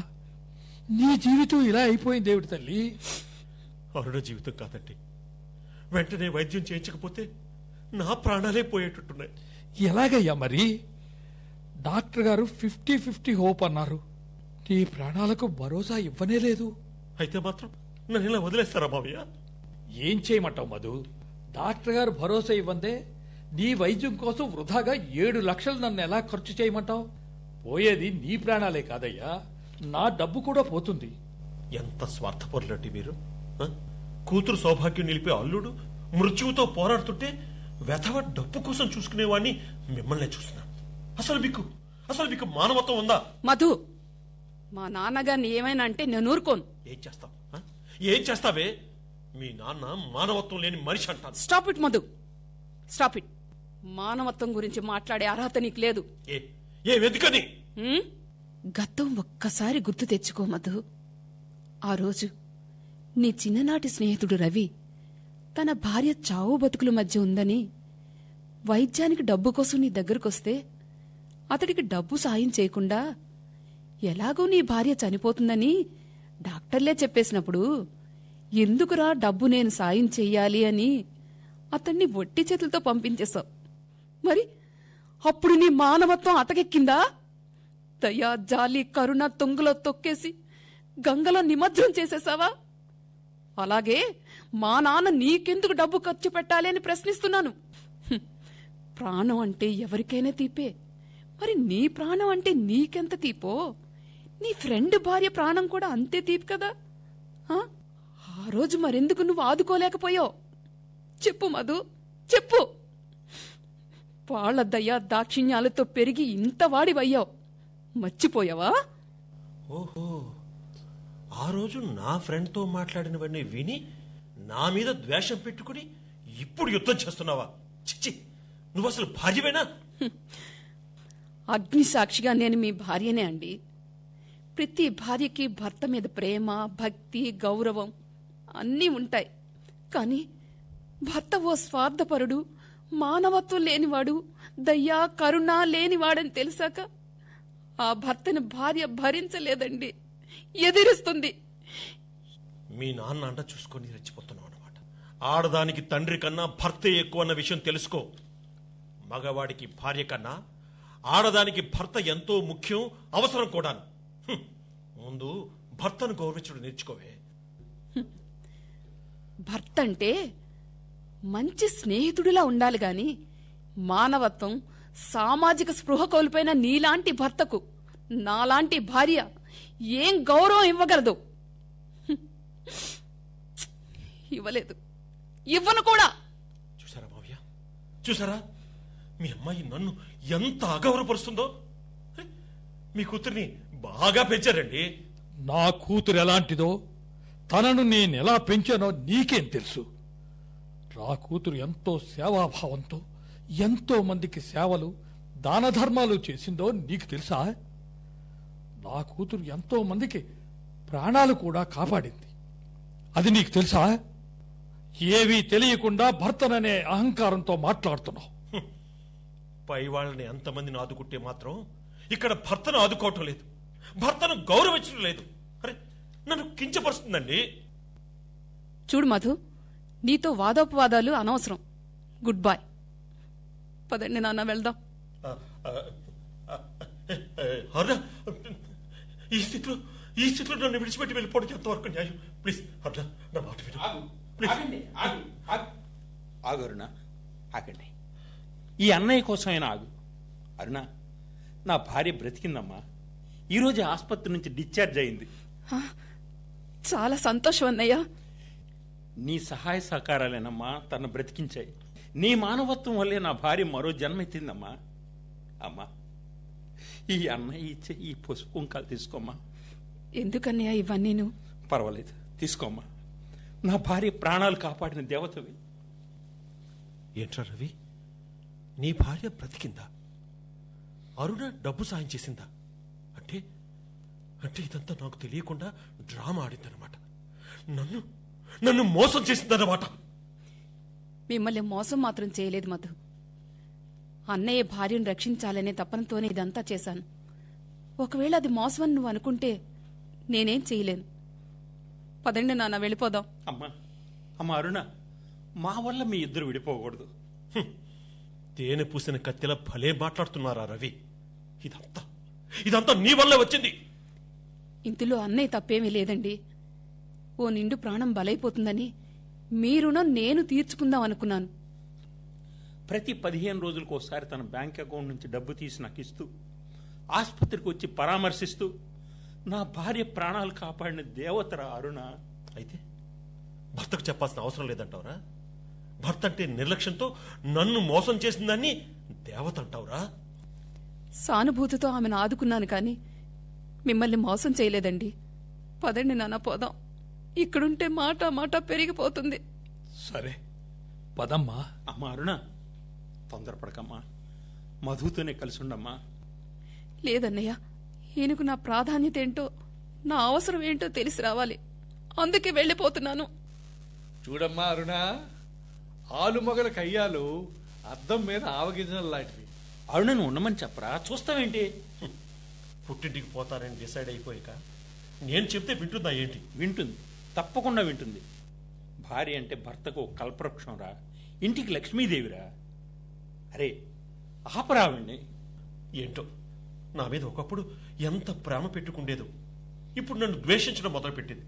నీ జీవితం ఇలా అయిపోయిందేమిటి తల్లి? అరుణ జీవితం కాదండి, వెంటనే వైద్యం చేయించకపోతే నా ప్రాణాలే పోయేటట్టున్నాయి. ఎలాగయ్యా మరి? డాక్టర్ గారు 50-50 హోప్ అన్నారు. నీ ప్రాణాలకు భరోసా ఇవ్వనే లేదు. అయితే మాత్రం నన్ను ఇలా వదిలేస్తారా మావయ్య? ఏం చేయమంటావు మధు? డాక్టర్ గారు భరోసా ఇవ్వందే నీ వైద్యం కోసం వృధాగా 7 లక్షలు నన్ను ఎలా ఖర్చు చేయమంటావు? పోయేది నీ ప్రాణాలే కాదయ్యా, నా డబ్బు కూడా పోతుంది. ఎంత స్వార్థపరులండి మీరు. కూతురు సౌభాగ్యం నిలిపే అల్లుడు మృత్యువుతో పోరాడుతుంటే వెధవ డబ్బు కోసం చూసుకునేవాడిని మిమ్మల్ని చూస్తున్నా. అసలు మీకు మానవత్వం ఉందా? మధు, మా నాన్నగారిని ఏమైనా అంటే నేను ఊరుకోను. ఏం చేస్తావే? మీ నాన్న మానవత్వం లేని మనిషి అంటాను. Stop it Madhu, stop it. మానవత్వం గురించి మాట్లాడే అర్హత నీకు లేదు. ఎందుకని? గతం ఒక్కసారి గుర్తు తెచ్చుకో మధు. ఆ రోజు నీ చిన్ననాటి స్నేహితుడు రవి తన భార్య చావు బతుకుల మధ్య ఉందని వైద్యానికి డబ్బు కోసం నీ దగ్గరకొస్తే అతడికి డబ్బు సాయం చేయకుండా ఎలాగో నీ భార్య చనిపోతుందని డాక్టర్లే చెప్పేసినప్పుడు ఎందుకురా డబ్బు నేను సాయం చెయ్యాలి అని అతన్ని ఒట్టి చేతులతో పంపించేశావు. మరి అప్పుడు నీ మానవత్వం అటకెక్కిందా? దయా, జాలి, కరుణ తొంగులో తొక్కేసి గంగలో నిమజ్జనం చేసేసావా? అలాగే మా నాన్న నీకెందుకు డబ్బు ఖర్చు పెట్టాలి అని ప్రశ్నిస్తున్నాను. ప్రాణం అంటే ఎవరికైనా తీపే, మరి నీ ప్రాణం అంటే నీకెంత తీపో నీ ఫ్రెండ్ భార్య ప్రాణం కూడా అంతే తీపి కదా. ఆ రోజు మరెందుకు నువ్వు ఆదుకోలేకపోయావు? చెప్పు మధు, చెప్పు. వాళ్ళ దయా దాక్షిణ్యాలతో పెరిగి ఇంత వాడివయ్యావు, మర్చిపోయావా? ఓహో, ఆ రోజు నా ఫ్రెండ్తో మాట్లాడినవన్నీ విని నా మీద ద్వేషం పెట్టుకుని ఇప్పుడు యుద్ధం చేస్తున్నావా? చిచ్చి, నువ్వు అసలు భార్యవేనా? అగ్ని సాక్షిగా నేను మీ భార్యనే అండి. ప్రతి భార్యకి భర్త మీద ప్రేమ, భక్తి, గౌరవం అన్నీ ఉంటాయి. కానీ భర్త ఓ స్వార్థపరుడు, మానవత్వం లేనివాడు, దయ్యా కరుణ లేనివాడని తెలిసాక ఆ భర్తని భార్య భరించలేదండి, ఎదిరిస్తుంది. మీ నాన్న అంట చూసుకొని రెచ్చిపోతున్నావు అన్నమాట. ఆడదానికి తండ్రి కన్నా భర్తే ఎక్కువ అన్న విషయం తెలుసుకో. మగవాడికి భార్య కన్నా ఆడదానికి భర్త ఎంతో ముఖ్యం, అవసరం కూడాను. ముందు భర్తను గౌరవించడం నేర్చుకోవే. భర్త అంటే మంచి స్నేహితుడిలా ఉండాలి గాని మానవత్వం, సామాజిక స్పృహ కోల్పోయిన నీలాంటి భర్తకు నాలాంటి భార్య ఏం గౌరవం ఇవ్వగలదు? ఇవ్వలేదు, ఇవ్వను కూడా. చూసారా మావయ్య, చూసారా మీ అమ్మాయి నన్ను ఎంత అగౌరవపరుస్తుందో? మీ కూతుర్ని బాగా పెంచారండి. నా కూతురు ఎలాంటిదో, తనను నేనెలా పెంచానో నీకేం తెలుసు? నా కూతురు ఎంతో సేవాభావంతో ఎంతో మందికి సేవలు, దాన ధర్మాలు చేసిందో నీకు తెలుసా? నా కూతురు ఎంతో మందికి ప్రాణాలు కూడా కాపాడింది. అది నీకు తెలుసా? ఏవీ తెలియకుండా భర్తననే అహంకారంతో మాట్లాడుతున్నావు. పై వాళ్ళని ఎంతమందిని ఆదుకుంటే మాత్రం ఇక్కడ భర్తను ఆదుకోవటం లేదు, భర్తను గౌరవించడం లేదు. అరే, నన్ను కించపరుస్తుందండి. చూడు మధు, నీతో వాదోపవాదాలు అనవసరం. Good bye. పదండి నాన్న, వెళ్దాం. హర్రా, ఈ స్థితిలో నన్ను విడిచిపెట్టి వెళ్ళిపోవడం ఎంతవరకు న్యాయం? ప్లీజ్ హర్రా, నా మాట విను. ఆగు అరుణ, ఆగండి. ఈ అన్నయ్య కోసమైనా ఆగు. అరుణ, నా భార్య బ్రతికిందమ్మా. ఈరోజు ఆసుపత్రి నుంచి డిశ్చార్జ్ అయింది. చాలా సంతోషం అన్నయ్య. నీ సహాయ సహకారాలేనమ్మా తను బ్రతికించాయి. నీ మానవత్వం వల్లే నా భార్య మరో జన్మెత్తిందమ్మా. అమ్మా, ఈ అన్నయ్య ఇచ్చే ఈ పసుపు కుంకాలు తీసుకోమ్మా. ఎందుకన్నయ్య ఇవన్నీ? పర్వాలేదు, తీసుకోమ్మా. నా భార్య ప్రాణాలు కాపాడిన దేవతవి. ఏంట్రా రవి, నీ భార్య బ్రతికిందా? అరుణ డబ్బు సాయం చేసిందా? అంటే అంటే ఇదంతా నాకు తెలియకుండా డ్రామా ఆడిందన్నమాట. నన్ను మోసం చేసిందన్నమాట. మిమ్మల్ని మోసం మాత్రం చేయలేదు మధు. అన్నయ్య భార్యను రక్షించాలనే తపనతోనే ఇదంతా చేశాను. ఒకవేళ అది మోసమని నువ్వు అనుకుంటే నేనేం చేయలేను. పదండి నాన్న, వెళ్ళిపోదాం. అమ్మా అరుణ, మా వల్ల మీ ఇద్దరు విడిపోకూడదు. తేనె పూసిన కత్తిలా భలే మాట్లాడుతున్నారా రవి? ఇదంతా నీ వల్ల వచ్చింది. ఇందులో అన్నయ్య తప్పేమీ లేదండి. ఓ నిండు ప్రాణం బలైపోతుందని మీ రుణం నేను తీర్చుకుందాం అనుకున్నాను. ప్రతి 15 రోజులకు ఒకసారి తన బ్యాంక్ అకౌంట్ నుంచి డబ్బు తీసి నాకు ఇస్తూ, ఆసుపత్రికి వచ్చి పరామర్శిస్తూ నా భార్య ప్రాణాలు కాపాడిన దేవతరా అరుణ. అయితే భర్తకు చెప్పాల్సిన అవసరం లేదంటావురా? భర్త అంటే నిర్లక్ష్యంతో నన్ను మోసం చేసిందని దేవత అంటావురా? సానుభూతితో ఆమెను ఆదుకున్నాను కానీ మిమ్మల్ని మోసం చేయలేదండి. పదండి నాన్న, పోదాం. ఇక్కడుంటే మాట పెరిగిపోతుంది. సరే పదమ్మా. అమ్మా అరుణ, తొందరపడకమ్మా. మధుతోనే కలిసి ఉండమ్మా. లేదన్నయ్య, ఈయనకు నా ప్రాధాన్యత ఏంటో, నా అవసరం ఏంటో తెలిసి రావాలి. అందుకే వెళ్ళిపోతున్నాను. చూడమ్మా అరుణ, ఆలుమగల కయ్యాలు అద్దం మీద ఆవగింజలు లాంటివి. అరుణను ఉండమని చెప్పరా, చూస్తావేంటి? పుట్టింటికి పోతారని డిసైడ్ అయిపోయాక నేను చెప్తే వింటుందా ఏంటి? వింటుంది, తప్పకుండా వింటుంది. భార్య అంటే భర్తకు కల్పవృక్షం రా, ఇంటికి లక్ష్మీదేవిరా. అరే ఆపరావండి. ఏంటో నా మీద ఒకప్పుడు ఎంత ప్రేమ పెట్టుకుండేదో ఇప్పుడు నన్ను ద్వేషించడం మొదలుపెట్టింది.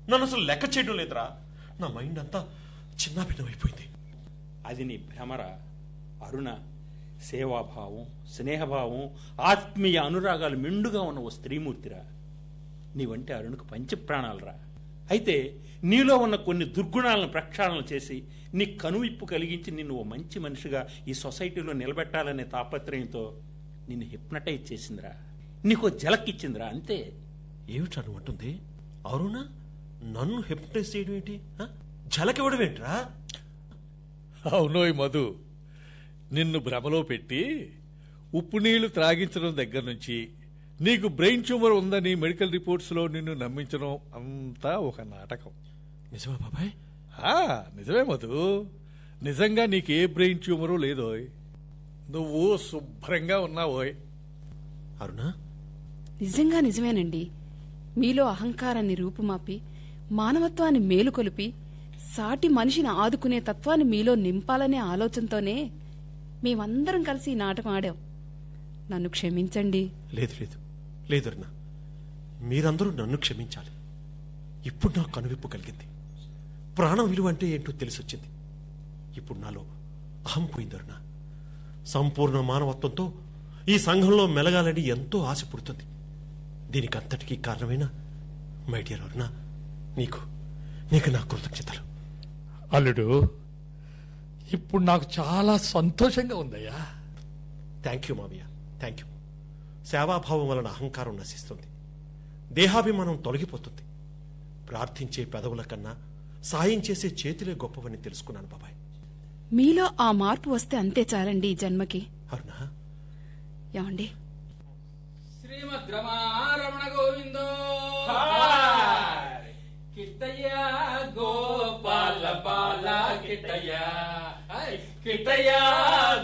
నన్ను అసలు లెక్క చేయడం లేదురా. నా మైండ్ అంతా చిన్నాభిన్నమైపోయింది. అది నీ భ్రమరా అరుణ. సేవాభావం, స్నేహభావం, ఆత్మీయ అనురాగాలు మెండుగా ఉన్న ఓ స్త్రీమూర్తిరా. నీవంటే అరుణకు పంచప్రాణాలరా. అయితే నీలో ఉన్న కొన్ని దుర్గుణాలను ప్రక్షాళన చేసి నీ కనువిప్పు కలిగించి నిన్ను ఓ మంచి మనిషిగా ఈ సొసైటీలో నిలబెట్టాలనే తాపత్రయంతో నిన్ను హిప్నటైజ్ చేసిందిరా. నీకో జలక్కిచ్చిందిరా, అంతే. ఏమిటా నువ్వు అంటుంది? అరుణ నన్ను హిప్నటైజ్ చేయడం ఏంటి? ఝలకివ్వడం ఏంట్రా? అవునోయ్ మధు, నిన్ను భ్రమలో పెట్టి ఉప్పు నీళ్లు త్రాగించడం దగ్గర నుంచి నీకు బ్రెయిన్ ట్యూమర్ ఉందని మెడికల్ రిపోర్ట్స్లో నిన్ను నమ్మించడం అంతా ఒక నాటకం. నిజమా బాబాయ్? నిజమే మధు, నిజంగా నీకే బ్రెయిన్ ట్యూమరు లేదోయ్. నువ్వు శుభ్రంగా ఉన్నావోయ్. అరుణ, నిజంగా నిజమేనండి. మీలో అహంకారాన్ని రూపుమాపి మానవత్వాన్ని మేలుకొలిపి సాటి మనిషిని ఆదుకునే తత్వాన్ని మీలో నింపాలనే ఆలోచనతోనే మేమందరం కలిసి ఈ నాటకం ఆడాం. నన్ను క్షమించండి. లేదు లేదు లేదు అరుణ, మీరందరూ నన్ను క్షమించాలి. ఇప్పుడు నాకు కనువిప్పు కలిగింది. ప్రాణం విలువ అంటే ఏంటో తెలిసొచ్చింది. ఇప్పుడు నాలో అహం పోయింది అరుణ. సంపూర్ణ మానవత్వంతో ఈ సంఘంలో మెలగాలని ఎంతో ఆశ పుడుతుంది. దీనికి అంతటికీ కారణమైన మై డియర్ అరుణ, నీకు నా కృతజ్ఞతలు. అల్లుడు, ఇప్పుడు నాకు చాలా సంతోషంగా ఉందయ్యా. థ్యాంక్ యూ మావయ్య, థ్యాంక్ యూ. సేవాభావం వలన అహంకారం నశిస్తుంది, దేహాభిమానం తొలగిపోతుంది. ప్రార్థించే పెదవుల కన్నా సాయం చేసే చేతులే గొప్పవని తెలుసుకున్నాను బాబాయ్. మీలో ఆ మార్పు వస్తే అంతే చాలండి ఈ జన్మకి. అరుణ, ఏమండి? శ్రీమద్ రమణ గోవిందో కిట్టయ్య గోపాల బాల కిట్టయ్య కిట్టయ్య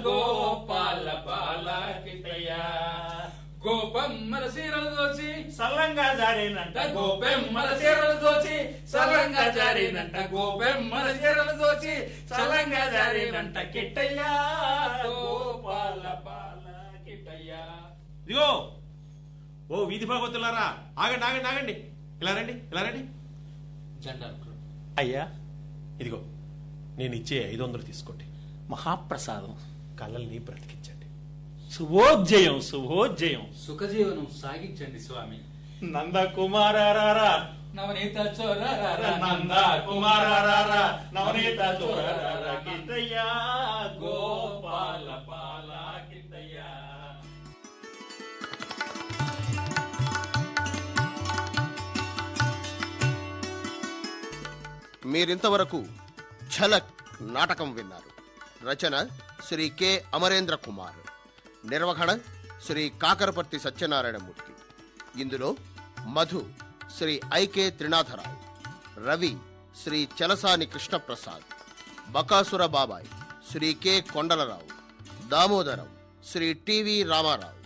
గోపాల బాల కిట్టయ్య గోపమ్మల సీరలు దోచి సల్లంగా జారేనంట గోపెమ్మల సీరలు దోచి సల్లంగా జారేనంట గోపెమ్మల సీరలు దోచి సల్లంగా జారేనంట కిట్టయ్య గోపాల బాల కిట్టయ్య. ఇదిగో ఓ వీధి భాగవతులారా, ఆగండి ఆగండి ఆగండి, ఇలా రండి ఇలా రండి. అయ్యా, ఇదిగో నేను ఇచ్చే 500 తీసుకోండి. మహాప్రసాదం. కళ్ళల్ని బ్రతికించండి. శుభోజ్జయం శుభోజ్జయం. సుఖజీవనం సాగించండి స్వామి. నంద కుమారారా నవనీత చోరారా నంద కుమారారా నవనీత చోరారా కిట్టయ్య గోపాల బాల కిట్టయ్య. మీరింతవరకు ఝలక్ నాటకం విన్నారు. రచన శ్రీ కె అమరేంద్ర కుమార్, నిర్వహణ శ్రీ కాకరపర్తి సత్యనారాయణమూర్తి. ఇందులో మధు శ్రీ ఐకే త్రినాథరావు, రవి శ్రీ చలసాని కృష్ణప్రసాద్, బకాసుర బాబాయ్ శ్రీ కె కొండలరావు, దామోదరం శ్రీ టివి రామారావు,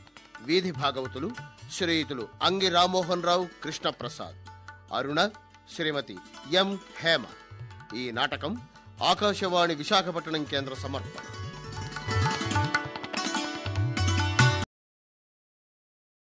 వీధి భాగవతులు శ్రీయుతులు అంగి రామ్మోహన్ రావు, కృష్ణప్రసాద్, అరుణ శ్రీమతి ఎం హేమ. ఈ నాటకం ఆకాశవాణి విశాఖపట్నం కేంద్ర సమర్పణ.